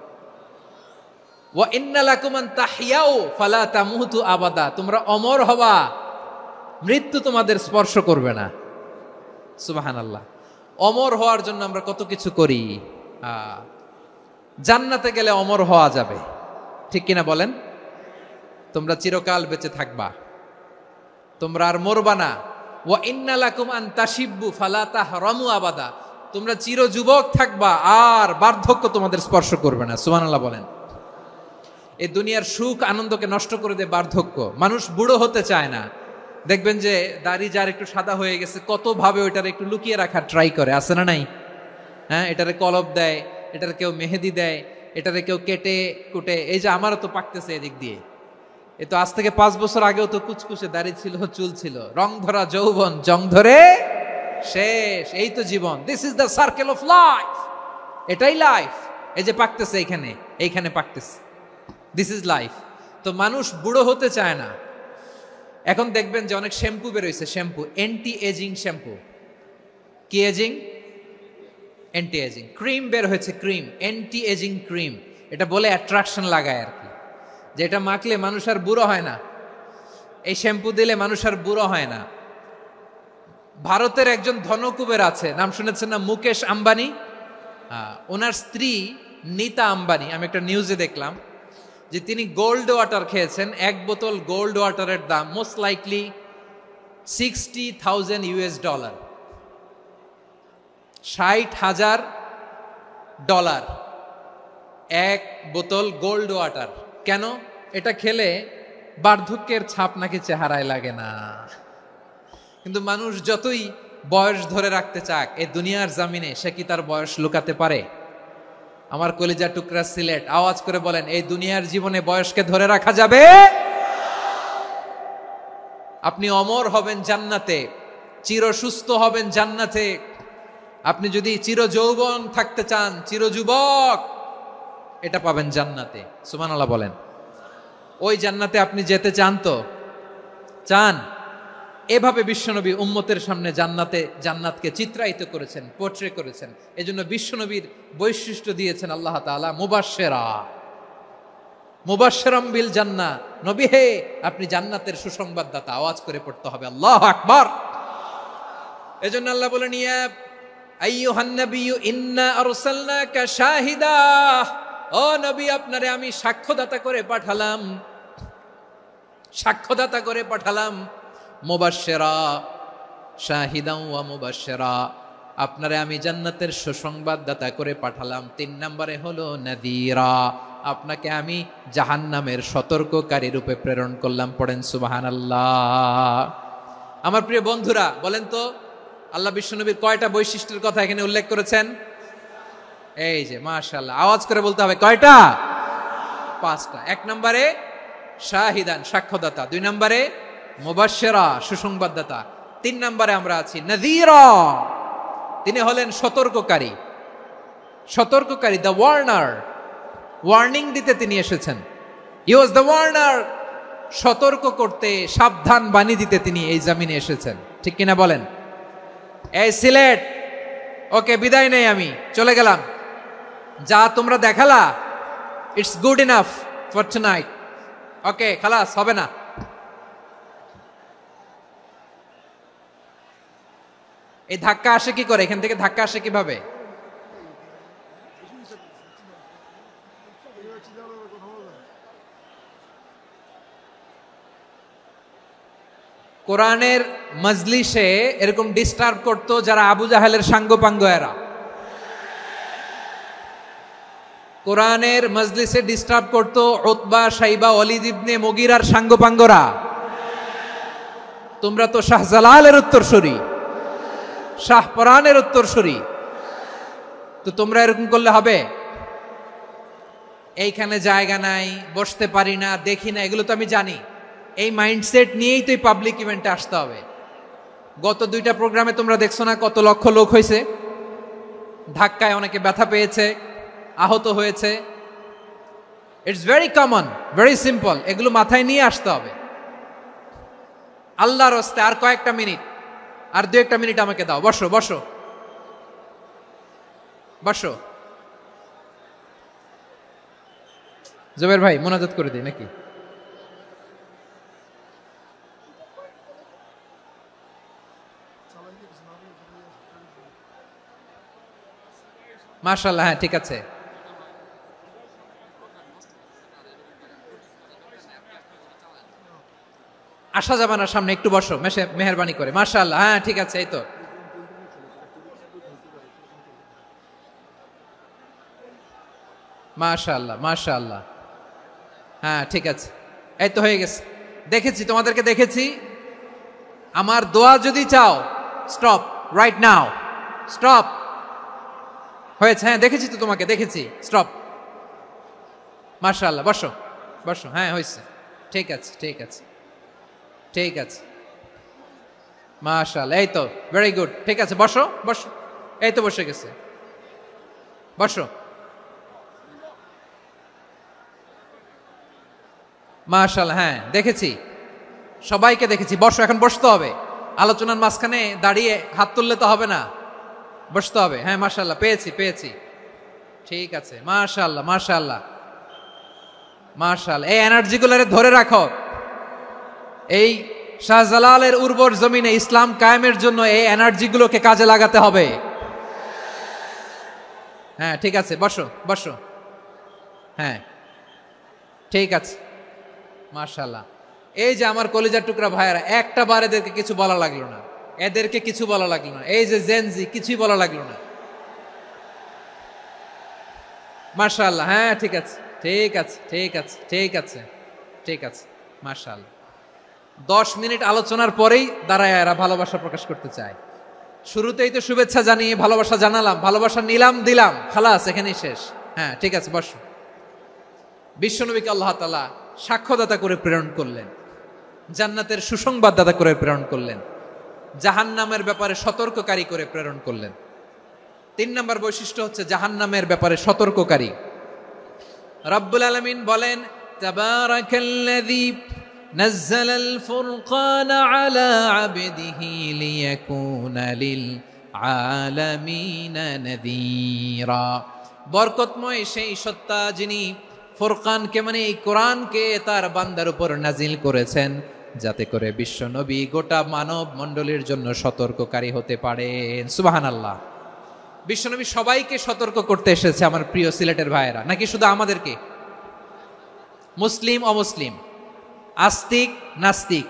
ওয়া ইন্না লাকুম আন তাহইয়াউ ফালা তামুতু আবাদা। তোমরা অমর হবা, মৃত্যু তোমাদের স্পর্শ করবে না। সুবহানাল্লাহ। অমর হওয়ার জন্য আমরা কত কিছু করি। জান্নাতে গেলে অমর হওয়া যাবে, ঠিক কিনা বলেন? তোমরা চিরকাল বেঁচে থাকবা, তোমরা আর মরবা না। ওয়া ইন্না লাকুম আন তাশিব্বু ফালা তাহরামু আবাদা। তোমরা চির যুবক থাকবা, আর বার্ধক্য তোমাদের স্পর্শ করবে না। সুবহানাল্লাহ বলেন। এই দুনিয়ার সুখ আনন্দকে নষ্ট করে দেয় বার্ধক্য। মানুষ বুড়ো হতে চায় না। দেখবেন যে দাড়ি যার একটু সাদা হয়ে গেছে, কত ভাবে ওইটার একটু লুকিয়ে রাখার ট্রাই করে, আছে না নাই? হ্যাঁ, এটারে কলব দেয়, এটারে কেউ মেহেদি দেয়, এটারে কেউ কেটে কুটে। এই যে আমারও তো পাকতেছে এদিক দিয়ে, এ তো আজ থেকে 5 বছর আগেও তো কুচকুচে দাড়ি ছিল, চুল ছিল, রং ধরা যৌবন, জং ধরে শেষ। এই তো জীবন। This is the circle of life. এটাই লাইফ। এই যে পাকতেছে এইখানে, এইখানে পাকতেছে, দিস ইজ লাইফ। তো মানুষ বুড়ো হতে চায় না। এখন দেখবেন যে অনেক শ্যাম্পু বেরোইছে, শ্যাম্পু, অ্যান্টি এজিং শ্যাম্পু। কি এজিং? Anti aging. ক্রিম বের হয়েছে, ক্রিম, অ্যান্টি এজিং ক্রিম। এটা বলে অ্যাট্রাকশন লাগায় আর কি, যে এটা মাখলে মানুষ আর বুড়ো হয় না, এই শ্যাম্পু দিলে মানুষ আর বুড়ো হয় না। ভারতের একজন ধনকুবের আছে, নাম শুনেছেন না? মুকেশ আম্বানি। ওনার স্ত্রী নীতা আম্বানি, আমি একটা নিউজে দেখলাম যে তিনি গোল্ড ওয়াটার খেয়েছেন। 1 বোতল গোল্ড ওয়াটারের দাম মোস্ট লাইকলি $60,000 $60,000 1 বোতল গোল্ড ওয়াটার। কেন? এটা খেলে বার্ধক্যের ছাপ নাকি চেহারায় লাগে না। কিন্তু মানুষ যতই বয়স ধরে রাখতে চাক এই দুনিয়ার জামিনে, সে কি তার বয়স লুকাতে পারে? আমার কলিজা টুকরা সিলেট, আওয়াজ করে বলেন, এই দুনিয়ার জীবনে বয়সকে ধরে রাখা যাবে? আপনি অমর হবেন জান্নাতে, চির সুস্থ হবেন জান্নাতে। আপনি যদি চির যৌবন থাকতে চান, চির যুবক, এটা পাবেন জান্নাতে। সুবহানাল্লাহ বলেন। ওই জান্নাতে আপনি যেতে চান তো? চান? এভাবে বিশ্বনবী উম্মতের সামনে জান্নাতকে চিত্রায়িত করেছেন, পোর্ট্রে করেছেন। এজন্য বিশ্বনবীর বৈশিষ্ট্য দিয়েছেন আল্লাহ তাআলা মুবাশশিরাম বিল জান্নাহ। নবী হে, আপনি জান্নাতের সুসংবাদদাতা। আওয়াজ করে পড়তে হবে আল্লাহু আকবার। এজন্য আল্লাহ বলেন, ইয়া আইয়ুহান নাবিয়্যু ইন্না আরসালনাকা শাহিদা, ও নবী, আপনারে আমি সাক্ষ্যদাতা করে পাঠালাম। মুবাশশিরা শাহিদান ওয়া মুবাশশিরা, আপনারে আমি জান্নাতের সুসংবাদদাতা করে পাঠালাম। 3 নম্বরে হলো নাযীরা, আপনাকে আমি জাহান্নামের সতর্ককারী রূপে প্রেরণ করলাম। পড়েন সুবহানাল্লাহ। আমার প্রিয় বন্ধুরা, বলেন তো আল্লাহ বিশ্বনবীর কয়টা বৈশিষ্ট্যের কথা এখানে উল্লেখ করেছেন? এই যে মাশাআল্লাহ, আওয়াজ করে বলতে হবে, কয়টা? 5টা। 1 নম্বরে শাহিদান, সাক্ষ্যদাতা। 2 নম্বরে মুবাশশিরা, সুসংবাদদাতা। 3 নম্বরে আমরা আছি নাযীরা, তিনি হলেন সতর্ককারী। দ্য ওয়ার্নার, ওয়ার্নিং দিতে তিনি এসেছেন। হি ওয়াজ দ্য ওয়ার্নার, সতর্ক করতে, সাবধান বাণী দিতে তিনি এই জমিনে এসেছেন। ঠিক কিনা বলেন? এই সিলেট, ওকে, বিদায় নেই, আমি চলে গেলাম। যা তোমরা দেখালা, it's good enough for tonight. Okay, খালাস, হবে না। এই ধাক্কা আসে কি করে? এখান থেকে ধাক্কা আসে কিভাবে? কোরআনের মজলিসে এরকম ডিস্টার্ব করতো যারা আবু জাহেলের সাঙ্গপাঙ্গ এরা। কোরআনের মজলিসে ডিস্টার্ব করতো উতবা, শাইবা, ওয়ালিদ ইবনে মুগীরার সাঙ্গপাঙ্গরা। তোমরা তো শাহজালালের উত্তরসূরি, শাহপরানের উত্তরসূরি, তো তোমরা এরকম করলে হবে? এইখানে জায়গা নাই, বসতে পারি না, দেখি না, এগুলো তো আমি জানি। এই মাইন্ডসেট নিয়েই তো এই পাবলিক ইভেন্টে আসতে হবে। গত 2টা প্রোগ্রামে তোমরা দেখছো না কত লক্ষ লোক হয়েছে? ধাক্কায় অনেকে ব্যথা পেয়েছে, আহত হয়েছে। It's very common, very simple. এগুলো মাথায় নিয়ে আসতে হবে। আল্লাহর রাস্তায় আর কয়েকটা মিনিট, আর 2-1টা মিনিট আমাকে দাও। বসো বসো বসো। জুবের ভাই, মোনাজাত করে দিই নাকি? মাশাআল্লাহ, হ্যাঁ ঠিক আছে। আসা যাবে না সামনে, একটু বসো মেহেরবানি করে। মাশাআল্লাহ, হ্যাঁ ঠিক আছে। এই তো মাশাআল্লাহ, মাশাআল্লাহ, হ্যাঁ ঠিক আছে। এই তো হয়ে গেছে। দেখেছি, তোমাদেরকে দেখেছি। আমার দোয়া যদি চাও, স্টপ রাইট নাও, স্টপ। হয়েছে? হ্যাঁ দেখেছি তো, তোমাকে দেখেছি। স্টপ। মাশাআল্লাহ, বসো বসো। হ্যাঁ হয়েছে, ঠিক আছে ঠিক আছে ঠিক আছে। মাশাআল্লাহ, এই তো ভেরি গুড। ঠিক আছে, বসো বসো। এই তো বসে গেছে, বসো। মাশাআল্লাহ, হ্যাঁ দেখেছি, সবাইকে দেখেছি। বসো, এখন বসতে হবে। আলোচনার মাঝখানে দাঁড়িয়ে হাত তুললে তো হবে না, বসতে হবে। হ্যাঁ মাশাআল্লাহ, পেয়েছি। ঠিক আছে, মাশাআল্লাহ মাশাআল্লাহ মাশাআল্লাহ। এই এনার্জিগুলোরে ধরে রাখো। এই শাহজালালের উর্বর জমিনে ইসলাম কায়েমের জন্য এই এনার্জিগুলোকে কাজে লাগাতে হবে। হ্যাঁ ঠিক আছে, বসো বসো। হ্যাঁ ঠিক আছে, মাশাআল্লাহ। এই যে আমার কলিজার টুকরা ভাইয়েরা, একটা বার এদেরকে কিছু বলা লাগলো না, এই যে জেনজি, কিছুই বলা লাগলো না। মাশাআল্লাহ, হ্যাঁ ঠিক আছে ঠিক আছে ঠিক আছে ঠিক আছে ঠিক আছে। মাশাআল্লাহ। 10 মিনিট আলোচনার পরেই দাঁড়ায় এরা ভালোবাসা প্রকাশ করতে চায়। শুরুতেই তো শুভেচ্ছা জানিয়ে ভালোবাসা জানালাম, ভালোবাসা নিলাম, দিলাম, খালাস, এখানেই শেষ। হ্যাঁ ঠিক আছে বস। বিশ্বনবীকে আল্লাহ তাআলা সাক্ষ্যদাতা করে প্রেরণ করলেন, জান্নাতের সুসংবাদদাতা করে প্রেরণ করলেন, জাহান্নামের ব্যাপারে সতর্ককারী করে প্রেরণ করলেন। 3 নম্বর বৈশিষ্ট্য হচ্ছে জাহান্নামের ব্যাপারে সতর্ককারী। রব্বুল আলামিন বলেন, তাবারাকাল্লাযী নাযালাল ফুরকানা আলা আবদিহি লিয়াকুনা লিল আলামিনা নাযীরা। বরকতময় সেই সত্তা যিনি ফুরকানকে মানে এই কোরআনকে তার বান্দার উপর নাজিল করেছেন, যাতে করে বিশ্ব নবী গোটা মানব মণ্ডলীর জন্য সতর্ককারী হতে পারেন। সুবহানাল্লাহ। বিশ্বনবী সবাইকে সতর্ক করতে এসেছে আমার প্রিয় সিলেটের ভাইয়েরা, নাকি শুধু আমাদেরকে? মুসলিম অমুসলিম, আস্তিক নাস্তিক,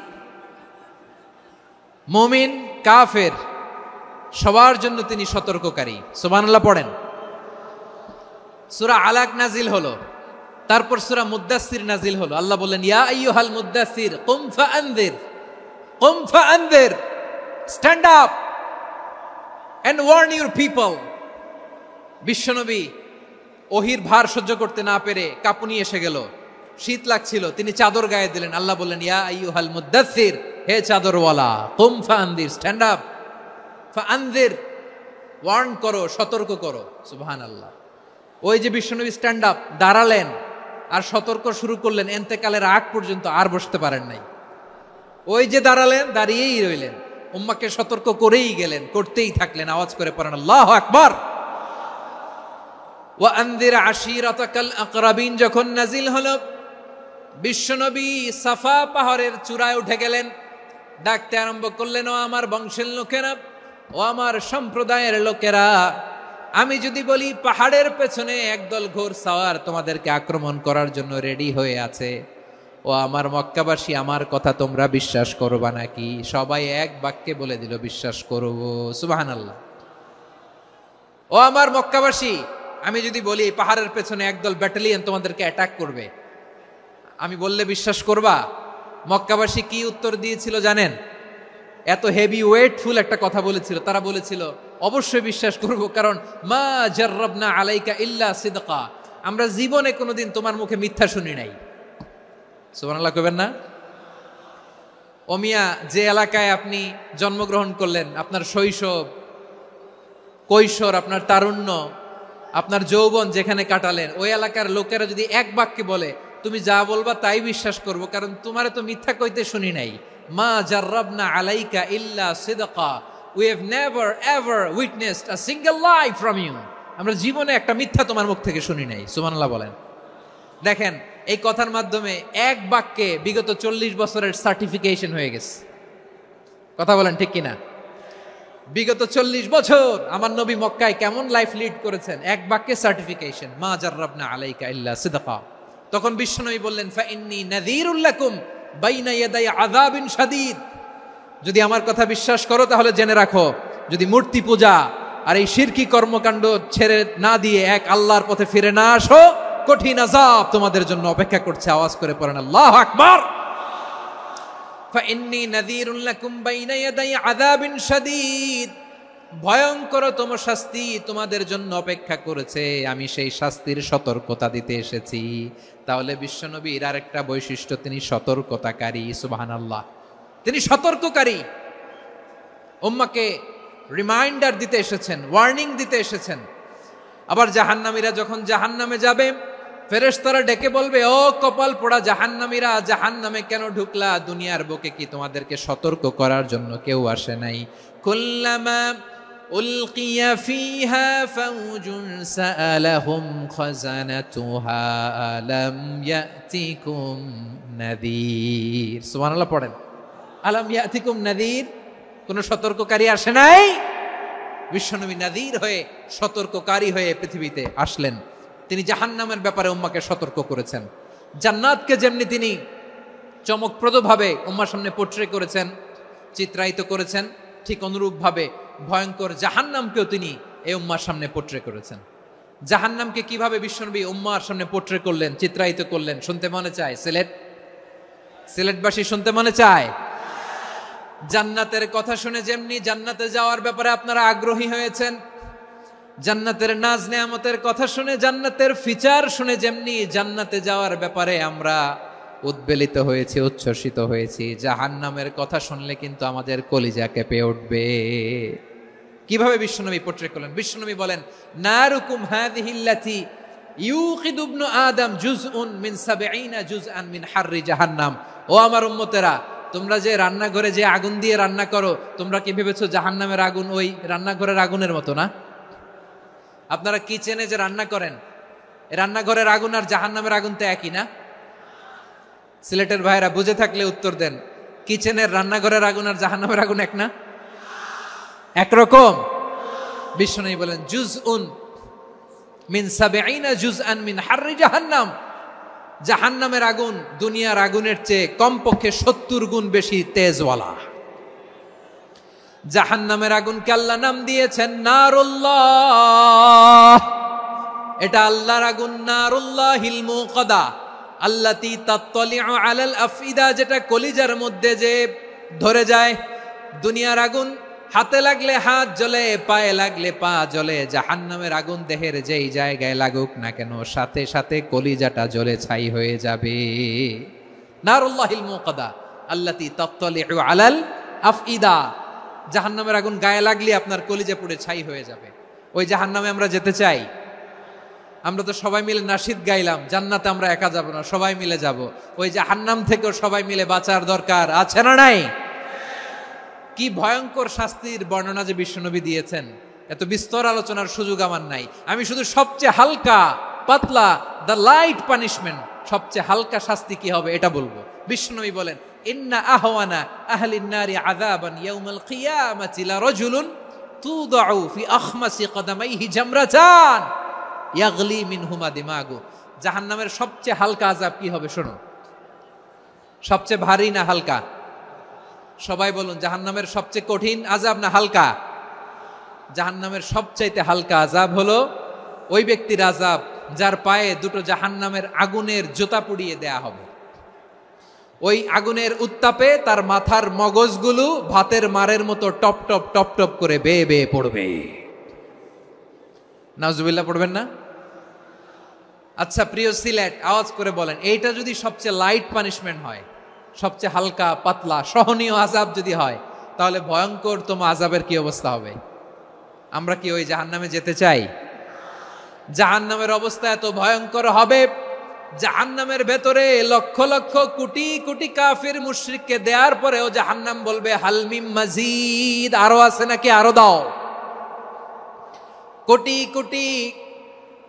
মুমিন কাফের, সবার জন্য তিনি সতর্ককারী। সুবহানাল্লাহ পড়েন। সূরা আলাক নাজিল হলো, তারপর সূরা মুদ্দাসসির নাজিল হলো। আল্লাহ বললেন, ইয়া আইয়ুহাল মুদ্দাসসির কুম ফাআনযির, কুম ফাআনযির, stand up and warn your people. বিশ্বনবী ওহির ভার সহ্য করতে না পেরে কাঁপুনি এসে গেল, শীত লাগছিল, তিনি চাদর গায়ে দিলেন। আল্লাহ বললেন, ইয়া আইয়ুহাল মুদ্দাসসির, হে চাদরওয়ালা, কুম ফাআনযির, স্ট্যান্ড আপ, ফাআনযির, ওয়ার্ন করো, সতর্ক করো। সুবহানাল্লাহ। ওই যে বিশ্বনবী স্ট্যান্ড আপ, দাঁড়ালেন আর সতর্ক শুরু করলেন, এন্তেকালের আগ পর্যন্ত আর বসতে পারেন নাই। ওই যে দাঁড়ালেন, দাঁড়িয়েই রইলেন, উম্মাকে সতর্ক করেই গেলেন, করতেই থাকলেন। আওয়াজ করে পড়েন আল্লাহু আকবার। ওয়া আনযির আশীরাতাকাল আকরাবিন যখন নাজিল হলো, বিশ্বনবী সাফা পাহাড়ের চূড়ায় উঠে গেলেন, ডাকতে আরম্ভ করলেন, ও আমার বংশের লোকেরা, ও আমার সম্প্রদায়ের লোকেরা, আমি যদি বলি পাহাড়ের পেছনে একদল ঘোড়সাওয়ার তোমাদেরকে আক্রমণ করার জন্য রেডি হয়ে আছে, ও আমার মক্কাবাসী, আমার কথা তোমরা বিশ্বাস করবা নাকি? সবাই এক বাক্যে বলে দিল, বিশ্বাস করব। সুবহানাল্লাহ। ও আমার মক্কাবাসী, আমি যদি বলি পাহাড়ের পেছনে একদল ব্যাটালিয়ন তোমাদেরকে অ্যাটাক করবে, আমি বললে বিশ্বাস করবা? মক্কাবাসী কি উত্তর দিয়েছিল জানেন? এত হেভি ওয়েটফুল একটা কথা বলেছিল। তারা বলেছিল, অবশ্যই বিশ্বাস করব, কারণ মা জাররাবনা আলাইকা ইল্লা সিদকা, আমরা জীবনে কোনোদিন তোমার মুখে মিথ্যা শুনি নাই। সুবহানাল্লাহ কইবেন না? ও মিয়া, যে এলাকায় আপনি জন্মগ্রহণ করলেন, আপনার শৈশব, কৈশোর, আপনার তারুণ্য, আপনার যৌবন যেখানে কাটালেন, ওই এলাকার লোকেরা যদি এক বাক্যে বলে তুমি যা বলবা তাই বিশ্বাস করব, কারণ তোমারে তো মিথ্যা কইতে শুনি নাই। মা জাররাবনা আলাইকা ইল্লা সিদকা, we have never ever witnessed a single lie from you, আমরা জীবনে একটা মিথ্যা তোমার মুখ থেকে শুনি নাই। সুবহানাল্লাহ বলেন। দেখেন, এই কথার মাধ্যমে এক বাক্যে বিগত 40 বছরের সার্টিফিকেশন হয়ে গেছে। কথা বলেন ঠিক কিনা? বিগত 40 বছর আমার নবী মক্কায় কেমন লাইফ লিড করেছেন, এক বাক্যে সার্টিফিকেশন, মা জাররাবনা আলাইকা ইল্লা সিদকা। তখন বিশ্বনবী বললেন, ফাইন্নী নাযীরুল লাকুম বাইনা ইয়াদাই আযাবিন শাদীদ, যদি আমার কথা বিশ্বাস করো তাহলে জেনে রাখো, যদি মূর্তি পূজা আর এই শিরকি কর্মকাণ্ড ছেড়ে না দিয়ে এক আল্লাহর পথে ফিরে না আসো, কঠিন আযাব তোমাদের জন্য অপেক্ষা করছে। আওয়াজ করে পড়েন আল্লাহু আকবার। ফাইন্নী নাযীরুল লাকুম বাইনা ইয়াদাই আযাবিন শাদীদ, ভয়ঙ্করতম শাস্তি তোমাদের জন্য অপেক্ষা করেছে, আমি সেই শাস্তির সতর্কতা দিতে এসেছি। তাহলে বিশ্বনবীর আরেকটা বৈশিষ্ট্য, তিনি সতর্কতাকারী। সুবহানাল্লাহ। তিনি সতর্ককারী, উম্মাকে রিমাইন্ডার দিতে এসেছেন, ওয়ার্নিং দিতে এসেছেন। আবার জাহান্নামীরা যখন জাহান্নামে যাবে, ফেরেশতারা ডেকে বলবে, ও কপাল পোড়া জাহান্নামীরা, জাহান্নামে কেন ঢুকলা? দুনিয়ার বুকে কি তোমাদেরকে সতর্ক করার জন্য কেউ আসে নাই? কুল্লামা উলকিয়া ফিহা ফাউজুন সাআলাহুম খাযানাতুহা আলাম ইয়াতিকুম নাযীর। সুবহানাল্লাহ পড়েন। আলাম ইয়াতিকুম নাযীর, কোন সতর্ককারী আসে নাই? বিশ্বনবী নাযীর হয়ে, সতর্ককারী হয়ে পৃথিবীতে আসলেন। তিনি জাহান্নামের ব্যাপারে উম্মাকে সতর্ক করেছেন। জান্নাতকে যেমনি তিনি চমকপ্রদভাবে উম্মার সামনে পোট্রে করেছেন, চিত্রায়িত করেছেন, ঠিক অনুরূপভাবে ভয়ঙ্কর জাহান্নামকেও তিনি এই উম্মার সামনে পোট্রে করেছেন। জাহান্নামকে কিভাবে বিশ্বনবী উম্মার সামনে পোট্রে করলেন, চিত্রায়িত করলেন, শুনতে মনে চায়? সিলেটবাসী শুনতে মনে চায়? জান্নাতের কথা শুনে যেমনি জান্নাতে যাওয়ার ব্যাপারে আপনারা আগ্রহী হয়েছেন, জান্নাতের নাজ নেয়ামতের কথা শুনে, জান্নাতের ফিচার শুনে যেমনি জান্নাতে যাওয়ার ব্যাপারে আমরা উদ্বেলিত হয়েছি, উচ্ছ্বসিত হয়েছি, জাহান্নামের কথা শুনলে কিন্তু আমাদের কলিজা কেঁপে উঠবে। কিভাবে বিশ্বনবী পোট্রে করলেন? বিশ্বনবী বলেন, নারুকুম হাযিহিল্লাতী ইউকিদু ইবনু আদম জুজউন মিন ৭০ জুজআন মিন হাররি জাহান্নাম। ও আমার উম্মতেরা, তোমরা যে রান্নাঘরে যে আগুন দিয়ে রান্না করো, তোমরা কি ভেবেছো জাহান্নামের আগুন ওই রান্নাঘরের আগুনের মতো না? আপনারা কিচেনে যে রান্না করেন, রান্নাঘরের আগুন আর জাহান্নামের আগুন তো একই না? সিলেটের ভাইরা বুঝে থাকলে উত্তর দেন, কিচেনের রান্নাঘরের আগুন আর জাহান্নামের আগুন এক না? একরকম? বিশ্বনবী বলেন, জুজউন মিন ৭০ জুজআন মিন হাররি জাহান্নাম। জাহান্নামের আগুন দুনিয়ার আগুনের চেয়ে কমপক্ষে ৭০ গুণ বেশি তেজওয়ালা। জাহান্নামের আগুনকে আল্লাহ নাম দিয়েছেন নারুল্লাহ। এটা আল্লাহর আগুন, নারুল্লাহিল মুকাদা আল্লাতী তাত্তালিউ আলাল আফইদা, যেটা কলিজার মধ্যে যে ধরে যায়। দুনিয়ার আগুন হাতে লাগলে হাত জ্বলে, পায়ে লাগলে পা জ্বলে। জাহান্নামের আগুন দেহের যেই জায়গায় লাগুক না কেন, সাথে সাথে কলিজাটা জ্বলে ছাই হয়ে যাবে। নারুল্লাহিল মুকাদা আল্লাতী তাত্তালিউ আলাল আফইদা। জাহান্নামের আগুন গায়ে লাগলে আপনার কলিজা পুড়ে ছাই হয়ে যাবে। ওই জাহান্নামে আমরা যেতে চাই? আমরা তো সবাই মিলে নাশিদ গাইলাম, জান্নাতে আমরা একা যাব না, সবাই মিলে যাব। ওই জাহান্নাম থেকেও সবাই মিলে বাঁচার দরকার আছে না নাই? কি ভয়ঙ্কর শাস্তির বর্ণনা যে বিশ্বনবী দিয়েছেন, এত বিস্তর আলোচনার সুযোগ আমার নাই। আমি শুধু সবচেয়ে হালকা পাতলা, দ্য লাইট পানিশমেন্ট, সবচেয়ে হালকা শাস্তি কি হবে এটা বলবো। বিশ্বনবী বলেন, ইন্না আহওয়ানা আহলিন নারি আযাবান ইয়াউমাল কিয়ামাতি লারাজুলুন তুদাউ ফি আখমাসি কদামাইহি জামরাতান ইয়াগলি মিনহুমা দিমাগু। জাহান্নামের সবচেয়ে হালকা আযাব কি হবে শোনো। সবচেয়ে ভারী না হালকা? সবাই বলুন, জাহান্নামের সবচেয়ে কঠিন আযাব না হালকা? জাহান্নামের সবচাইতে হালকা আযাব হলো ওই ব্যক্তির আযাব যার পায়ে দুটো জাহান্নামের আগুনের জুতা পুড়িয়ে দেয়া হবে। ওই আগুনের উত্তাপে তার মাথার মগজগুলো ভাতের মারের মতো টপ টপ টপ টপ করে বেয়ে বেয়ে পড়বে। নাউজুবিল্লাহ পড়বেন না? আচ্ছা প্রিয় সিলেট, আওয়াজ করে বলেন, এইটা যদি সবচেয়ে লাইট পানিশমেন্ট হয়, সবচেয়ে হালকা পাতলা সহনীয় আযাব যদি হয়, তাহলে ভয়ঙ্কর তোমা আযাবের কি অবস্থা হবে? আমরা কি ওই জাহান্নামে যেতে চাই? জাহান্নামের অবস্থা এত ভয়ঙ্কর হবে, জাহান্নামের ভেতরে লক্ষ লক্ষ কোটি কোটি কাফির মুশরিককে দেওয়ার পরেও জাহান্নাম বলবে হালমিম মাজিদ, আরো আছে নাকি, আরো দাও। কোটি কোটি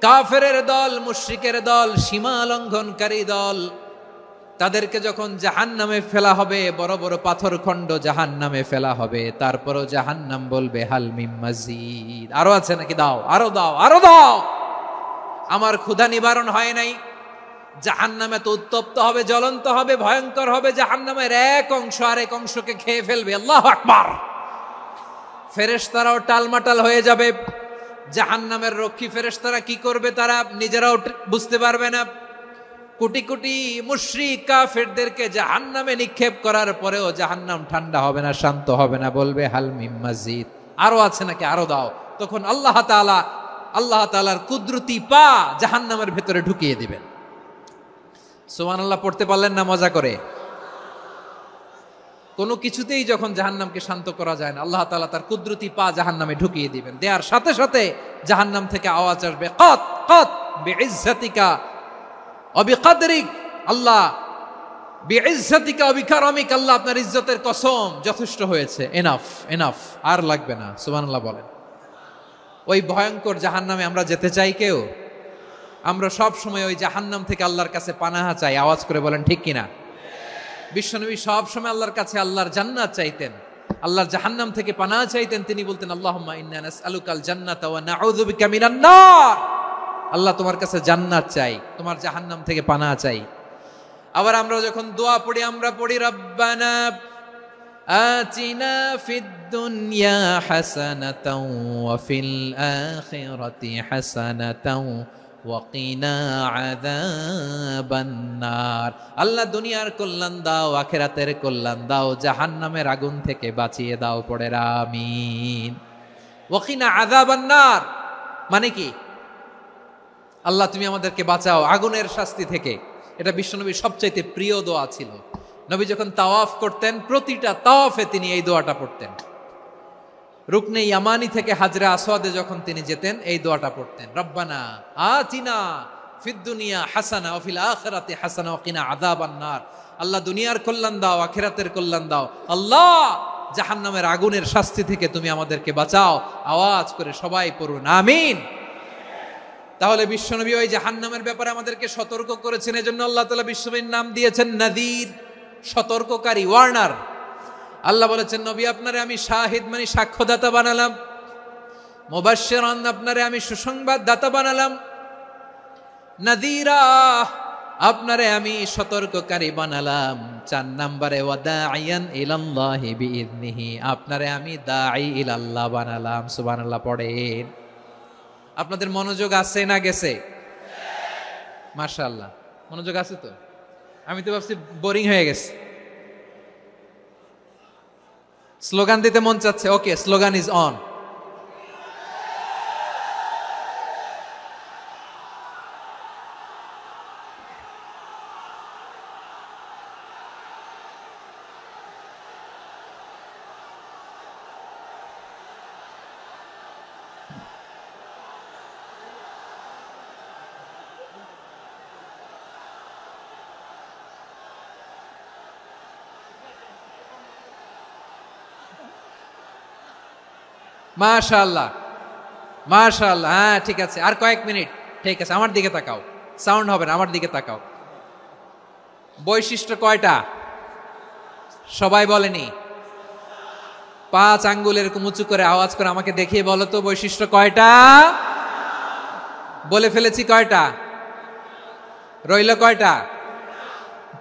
কাফেরের দল, মুশরিকের দল, সীমা লঙ্ঘনকারী দল, তাদেরকে যখন জাহান্নামে ফেলা হবে, বড় বড় পাথর খণ্ড জাহান্নামে ফেলা হবে, তারপরও জাহান্নাম বলবে হালমিম মাজিদ, আরো আছে নাকি, দাও, আরো দাও, আরো দাও। আমার ক্ষুধা নিবারণ হয় নাই। জাহান্নামে তো উত্তপ্ত হবে, জ্বলন্ত হবে, ভয়ঙ্কর হবে। জাহান্নামের এক অংশ আরেক অংশকে খেয়ে ফেলবে। আল্লাহু আকবার। ফেরেশতারাও টালমাটাল হয়ে যাবে। জাহান্নামের রক্ষী ফেরেশতারা কি করবে তারা নিজেরাও বুঝতে পারবে না। কোটি কোটি মুশরিক কাফেরদেরকে জাহান্নামে নিক্ষেপ করার পরেও জাহান্নাম ঠান্ডা হবে না, শান্ত হবে না, বলবে হাল মিম মাজিদ, আরো আছে নাকি, আরো দাও। তখন আল্লাহ তাআলার কুদরতি পা জাহান্নামের ভেতরে ঢুকিয়ে দিবেন। সুবহানাল্লাহ পড়তে পারলেন না মজা করে? কোনো কিছুতেই যখন জাহান্নামকে শান্ত করা যায় না, আল্লাহ তাআলা তার কুদরতি পা জাহান্নামে ঢুকিয়ে দিবেন। দেওয়ার সাথে সাথে জাহান্নাম থেকে আওয়াজ আসবে, কত কত বিইজ্জাতিকা ওয়া বিকদরিক, আল্লাহ বিইজ্জাতিকা ওয়া বিকারামিক, আল্লাহ আপনার ইজ্জতের কসম, যথেষ্ট হয়েছে, এনাফ এনাফ, আর লাগবে না। সুবহানাল্লাহ বলেন। ওই ভয়ঙ্কর জাহান্নামে আমরা যেতে চাই কেউ? আমরা সব সময় ওই জাহান্নাম থেকে আল্লাহর কাছে পানাহা চাই। আওয়াজ করে বলেন ঠিক কিনা? বিশ্বনবী সব সময় আল্লাহর কাছে আল্লাহর জান্নাত চাইতেন, আল্লাহর জাহান্নাম থেকে পানাহা চাইতেন। তিনি বলতেন, আল্লাহুম্মা ইন্না নাসআলুকাল জান্নাতা ওয়া নাউযু বিকা মিনান নার। আল্লাহ তোমার কাছে জান্নাত চাই, তোমার জাহান্নাম থেকে পানাহা চাই। আবার আমরা যখন দোয়া পড়ি, আমরা পড়ি রব্বানা আতিনা ফিদ দুনিয়া হাসানাতাও ওয়া ফিল আখিরাতি হাসানাতাও ওয়া কিনা আযাবান নার। আল্লাহ দুনিয়ার কল্যাণ দাও, আখিরাতের কল্যাণ দাও, জাহান্নামের আগুন থেকে বাঁচিয়ে দাও, পড়ে আমিন। ওয়া কিনা আযাবান নার। মানে কি? আল্লাহ তুমি আমাদেরকে বাঁচাও আগুনের শাস্তি থেকে। এটা বিশ্বনবীর সবচাইতে প্রিয় দোয়া ছিল। নবী যখন তাওয়াফ করতেন, প্রতিটা তাওয়াফে তিনি এই দোয়াটা পড়তেন। রুকনে ইয়ামানি থেকে হাজরে আসওয়াদে যখন তিনি যেতেন, এই দোয়াটা পড়তেন, রব্বানা আতিনা ফিদ দুনিয়া হাসানা ওয়া ফিল আখিরাতি হাসানা ওয়া কিনা আযাবান নার। আল্লাহ দুনিয়ার কল্যাণ দাও, আখিরাতের কল্যাণ দাও। আল্লাহ জাহান্নামের আগুনের শাস্তি থেকে তুমি আমাদেরকে বাঁচাও। আওয়াজ করে সবাই পড়ুন আমিন। তাহলে বিশ্বনবী ওই জাহান্নামের ব্যাপারে আমাদেরকে সতর্ক করেছেন, এজন্য আল্লাহ তাআলা বিশ্বনবীর নাম দিয়েছেন নাযীর, সতর্ককারী, ওয়ার্নার। আল্লাহ বলেছেন নবী আপনারে আমি শাহিদ মানে সাক্ষ্যদাতা বানালাম, মুবাশশিরান আপনারে আমি সুসংবাদ দাতা বানালাম, নাযীরা আপনারে আমি সতর্ককারী বানালাম। 4 নম্বরে ওয়াদাইয়ান ইলাল্লাহি বিইذনিহি, আপনারে আমি দাঈ ইলাল্লাহ বানালাম। সুবহানাল্লাহ পড়েন। আপনাদের মনোযোগ আছে না গেছে? মাশাআল্লাহ মনোযোগ আছে তো। আমি তো ভাবছি বোরিং হয়ে গেছে। স্লোগান দিতে মন চাচ্ছে। ওকে, স্লোগান ইজ অন। মাশাআল্লাহ মাশাআল্লাহ। হ্যাঁ ঠিক আছে, আর কয়েক মিনিট। ঠিক আছে, আমার দিকে তাকাও, সাউন্ড হবে না, আমার দিকে তাকাও। বৈশিষ্ট্য কয়টা সবাই বলেনি? 5 আঙ্গুল এরকম উঁচু করে আওয়াজ করে আমাকে দেখিয়ে বলো তো বৈশিষ্ট্য কয়টা? বলে ফেলেছি কয়টা? রইল কয়টা?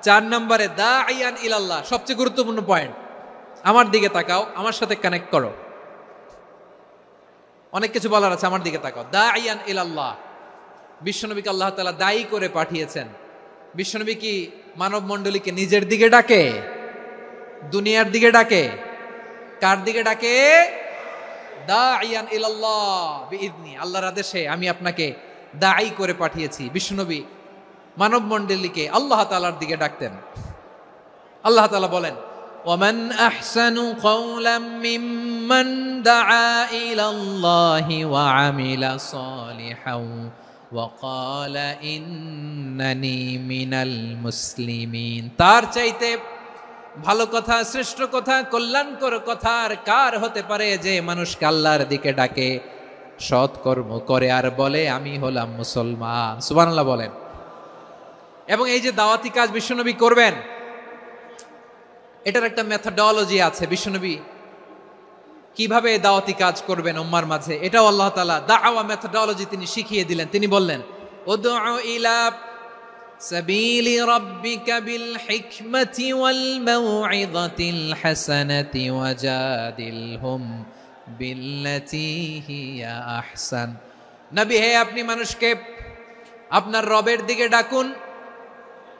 4 নম্বরে দাঈয়ান ইলাল্লাহ, সবচেয়ে গুরুত্বপূর্ণ পয়েন্ট। আমার দিকে তাকাও, আমার সাথে কানেক্ট করো। অনেক কিছু বলার আছে, আমার দিকে তাকাও। দাঈয়ান ইলাল্লাহ, বিশ্বনবীকে আল্লাহ তাআলা দায়ী করে পাঠিয়েছেন। বিশ্বনবী কি মানব মণ্ডলীকে নিজের দিকে ডাকে? দুনিয়ার দিকে ডাকে? কার দিকে ডাকে? দাঈয়ান ইলাল্লাহ বিইذনি, আল্লাহর আদেশে আমি আপনাকে দায়ী করে পাঠিয়েছি। বিশ্বনবী মানব মণ্ডলীকে আল্লাহ তাআলার দিকে ডাকতেন। আল্লাহ তাআলা বলেন, ومن أحسن قولا ممن دعا إلى الله وعمل صالحا وقال إنني من المسلمين। তার চাইতে ভালো কথা, শ্রেষ্ঠ কথা, কল্যাণকর কথা আর কার হতে পারে যে মানুষকে আল্লাহর দিকে ডাকে, সৎকর্ম করে আর বলে আমি হলাম মুসলমান। সুবহানাল্লাহ বলেন। এবং এই যে দাওয়াতি কাজ বিশ্বনবী করবেন, এটার একটা মেথডোলজি আছে। বিশ্বনবী কিভাবে দাওয়াতি কাজ করবেন উম্মার মাঝে, এটাও আল্লাহ তাআলা দাওয়া মেথডোলজি তিনি শিখিয়ে দিলেন। তিনি বললেন, উদউ ইলা সাবিলি রাব্বিকা বিল হিকমাতি ওয়াল মাউইযাতিল হাসানাতি ওয়াজাদিলহুম বিল্লাতী হিয়া আহসান। নবী হে, আপনি মানুষকে আপনার রবের দিকে ডাকুন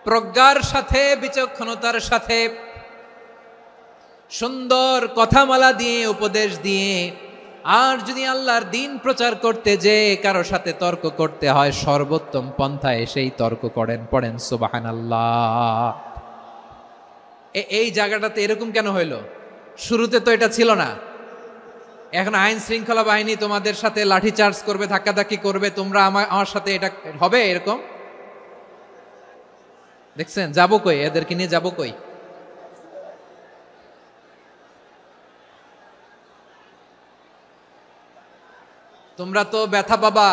প্রজ্ঞার সাথে, বিচক্ষণতার সাথে, সুন্দর কথামালা দিয়ে, উপদেশ দিয়ে। আর যদি আল্লাহর দিন প্রচার করতে যে কারো সাথে তর্ক করতে হয়, সর্বোত্তম পন্থায় সেই তর্ক করেন। পড়েন সুবহানাল্লাহ। এই জায়গাটাতে এরকম কেন হইল? শুরুতে তো এটা ছিল না। এখন আইন শৃঙ্খলা বাহিনী তোমাদের সাথে লাঠি চার্জ করবে, ধাক্কাধাক্কি করবে, তোমরা আমার সাথে এটা হবে এরকম? দেখছেন যাবো কই? এদেরকে নিয়ে যাবো কই? তোমরা তো ব্যথা পাবা,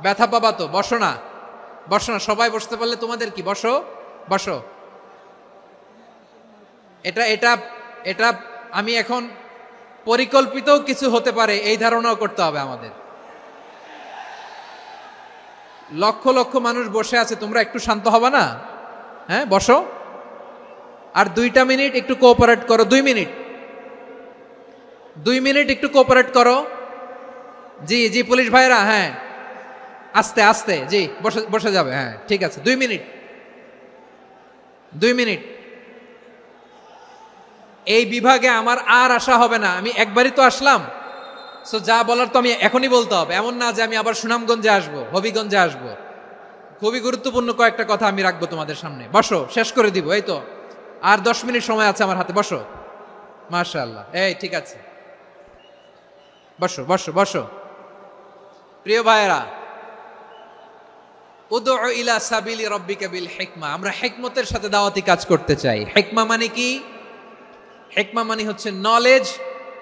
ব্যথা পাবা তো। বসো না, বসো না, সবাই বসতে পারলে তোমাদের কি? বসো বসো। এটা এটা এটা আমি এখন পরিকল্পিত কিছু হতে পারে এই ধারণাও করতে হবে আমাদের। লক্ষ লক্ষ মানুষ বসে আছে, তোমরা একটু শান্ত হবা না? হ্যাঁ বসো। আর 2টা মিনিট একটু কোঅপারেট করো। 2 মিনিট, 2 মিনিট একটু কোঅপারেট করো। জি জি পুলিশ ভাইরা, হ্যাঁ আস্তে আস্তে, জি বসে বসে যাবে। হ্যাঁ ঠিক আছে, 2 মিনিট, 2 মিনিট। এই বিভাগে আমার আর আসা হবে না, আমি একবারই তো আসলাম। সো যা বলার তো আমি এখনই বলতে হবে, এমন না যে আমি আবার সুনামগঞ্জে আসবো, হবিগঞ্জে আসবো। খুবই গুরুত্বপূর্ণ কয়েকটা কথা আমি রাখবো তোমাদের সামনে। বসো, শেষ করে দিব। এই তো আর 10 মিনিট সময় আছে আমার হাতে। বসো। মাশাআল্লাহ, এই ঠিক আছে, বসো বসো বসো। প্রিয় ভাইয়েরা, উদউ ইলা সাবিলি রাব্বিকা বিল হিকমা, আমরা হিকমতের সাথে দাওয়াতি কাজ করতে চাই। হিকমা মানে কি? হিকমা মানে হচ্ছে knowledge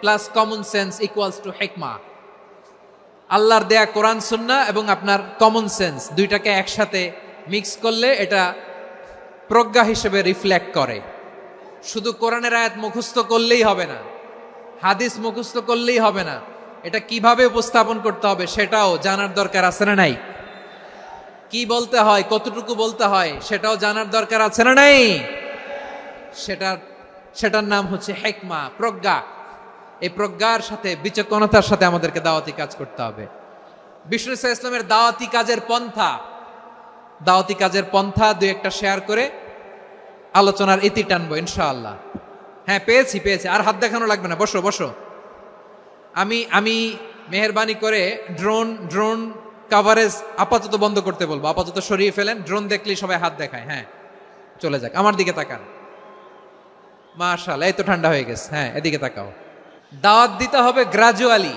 plus common sense equals to হিকমা। আল্লাহর দেয়া কোরআন সুন্নাহ এবং আপনার কমন সেন্স দুইটাকে একসাথে মিক্স করলে এটা প্রজ্ঞা হিসেবে রিফ্লেক্ট করে। শুধু কোরআনের আয়াত মুখস্থ করলেই হবে না, হাদিস মুখস্থ করলেই হবে না, এটা কিভাবে উপস্থাপন করতে হবে সেটাও জানার দরকার আছে না নাই? কি বলতে হয়, কতটুকু বলতে হয় সেটাও জানার দরকার আছে না নাই? সেটার নাম হচ্ছে হিকমা, প্রজ্ঞা। এই প্রজ্ঞার সাথে বিচক্ষণতার সাথে আমাদেরকে দাওয়াতি কাজ করতে হবে। বিষ্ণু ইসলামের দাওয়াতি কাজের পন্থা দুই একটা শেয়ার করে আলোচনার ইতি টানবো ইনশাআল্লাহ। হ্যাঁ, পেয়েছি। আর হাত দেখানো লাগবে না, বসো বসো। আমি মেহেরবানি করে ড্রোন কাভারেজ আপাতত বন্ধ করতে বলবো, আপাতত সরিয়ে ফেলেন। ড্রোন দেখলেই সবাই হাত দেখায়। হ্যাঁ, চলে যাক, আমার দিকে তাকান। মাশাআল্লাহ, এই তো ঠান্ডা হয়ে গেছে। হ্যাঁ, এদিকে তাকাও। দাওয়াত দিতে হবে গ্রাজুয়ালি।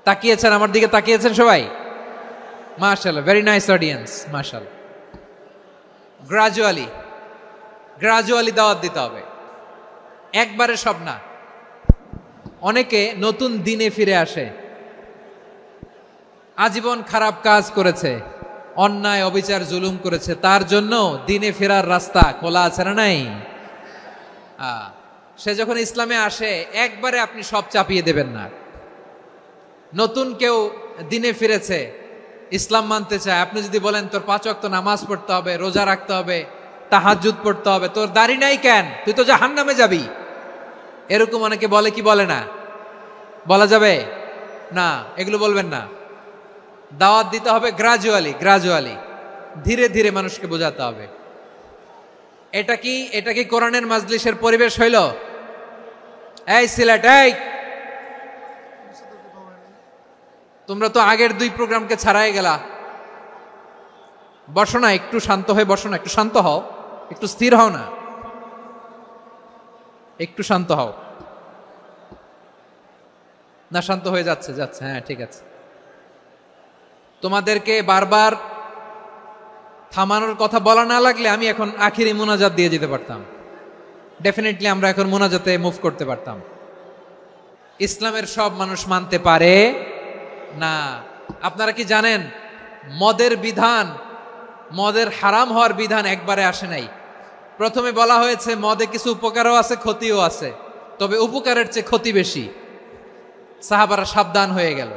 তাকিয়েছেন আমার দিকে, তাকিয়েছেন সবাই? মাশাআল্লাহ, ভেরি নাইস অডিয়েন্স, মাশাআল্লাহ। গ্রাজুয়ালি দাওয়াত দিতে হবে, একবারে সব না। অনেকে নতুন দিনে ফিরে আসে, আজীবন খারাপ কাজ করেছে, অন্যায় অবিচার জুলুম করেছে, তার জন্য দিনে ফেরার রাস্তা খোলা আছে না নাই? সে যখন ইসলামে আসে একবারে আপনি সব চাপিয়ে দেবেন না। নতুন কেউ দিনে ফিরেছে, ইসলাম মানতে চায়, আপনি যদি বলেন তোর 5 ওয়াক্ত নামাজ পড়তে হবে, রোজা রাখতে হবে, তাহাজ্জুদ পড়তে হবে, তোর দাড়ি নাই কেন, তুই তো জাহান্নামে যাবি, এরকম অনেকে বলে কি বলে না? বলা যাবে না, এগুলো বলবেন না। দাওয়াত দিতে হবে গ্রাজুয়ালি, ধীরে ধীরে মানুষকে বোঝাতে হবে। এটা কি কোরআনের মাজলিসের পরিবেশ হইল? এই সিলেট, এই তোমরা তো আগের 2 প্রোগ্রামকে ছাড়াই গেলা। বসো না, একটু শান্ত হয়ে বসো না, একটু শান্ত হও, একটু স্থির হও না, একটু শান্ত হও না। শান্ত হয়ে যাচ্ছে। হ্যাঁ, ঠিক আছে। তোমাদেরকে বারবার থামানোর কথা বলা না লাগলে আমি এখন আখিরি মোনাজাত দিয়ে যেতে পারতাম। ডেফিনেটলি আমরা এখন মোনাজাতে মুভ করতে পারতাম। ইসলামের সব মানুষ মানতে পারে না। আপনারা কি জানেন মদের হারাম হওয়ার বিধান একবারে আসে নাই। প্রথমে বলা হয়েছে মদে কিছু উপকারও আছে, ক্ষতিও আছে, তবে উপকারের চেয়ে ক্ষতি বেশি। সাহাবারা সাবধান হয়ে গেল।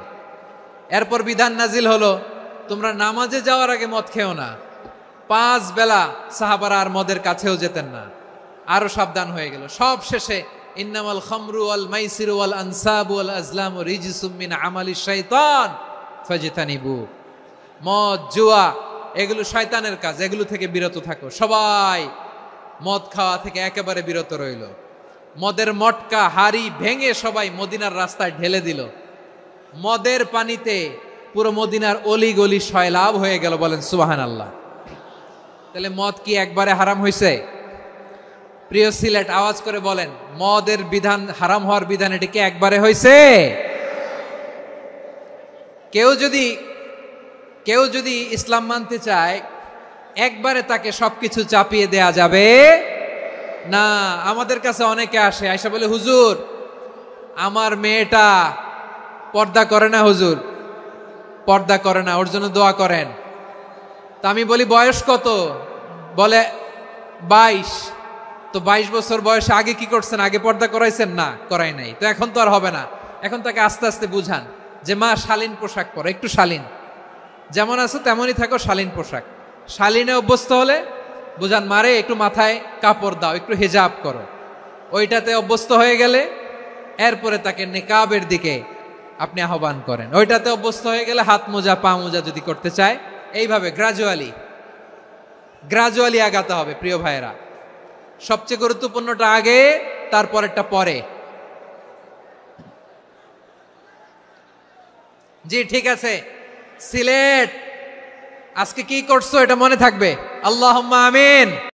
এরপর বিধান নাজিল হলো, তোমরা নামাজে যাওয়ার আগে মদ খেও না। 5 বেলা সাহাবারা আর মদের কাছেও যেতেন না, আরো সাবধান হয়ে গেল। সব শেষে ইন্নামাল খামরু ওয়াল মাইসিরু ওয়াল আনসাবু ওয়াল আজলামু রিজসুম মিন আমালিশ শাইতান ফাজতানিবু। মদ, জুয়া এগুলো শয়তানের কাজ, এগুলো থেকে বিরত থাকো। সবাই মদ খাওয়া থেকে একেবারে বিরত রইল। মদের মটকা হাড়ি ভেঙে সবাই মদিনার রাস্তায় ঢেলে দিল। মদের পানিতে পুরো মদিনার অলি গলি সয়লাভ হয়ে গেল। বলেন সুবহানাল্লাহ। তাহলে মদ কি একবারে হারাম হয়েছে? প্রিয় সিলেট, আওয়াজ করে বলেন, মদের বিধান, হারাম হওয়ার বিধান এটি কি একবারে হয়েছে? কেউ যদি ইসলাম মানতে চায় একবারে তাকে সবকিছু চাপিয়ে দেয়া যাবে না। আমাদের কাছে অনেকে আসে, আয়সা বলে, হুজুর আমার মেয়েটা পর্দা করে না, হুজুর পর্দা করে না, ওর জন্য দোয়া করেন। তা আমি বলি বয়স কত? বলে 22। তো 22 বছর বয়সে আগে কি করছেন? আগে পর্দা করাইছেন? না, করাই নাই। তো এখন তো আর হবে না। এখন তাকে আস্তে আস্তে বুঝান যে মা শালীন পোশাক পরো, একটু শালীন, যেমন আছো তেমনই থাকো, শালীন পোশাক। শালীনে অভ্যস্ত হলে বুঝান, মারে একটু মাথায় কাপড় দাও, একটু হিজাব করো। ওইটাতে অভ্যস্ত হয়ে গেলে এরপরে তাকে নিকাবের দিকে আপনি আহ্বান করেন। ওইটাতে অভ্যস্ত হয়ে গেলে হাত মোজা, পা মোজা যদি করতে চায়, এইভাবে গ্রাজুয়ালি আগাতে হবে। প্রিয় ভাইয়েরা, সবচেয়ে গুরুত্বপূর্ণটা আগে, তারপরেরটা পরে। জি ঠিক আছে, সিলেট আজকে কি করছো এটা মনে থাকবে। আল্লাহুম্মা আমিন।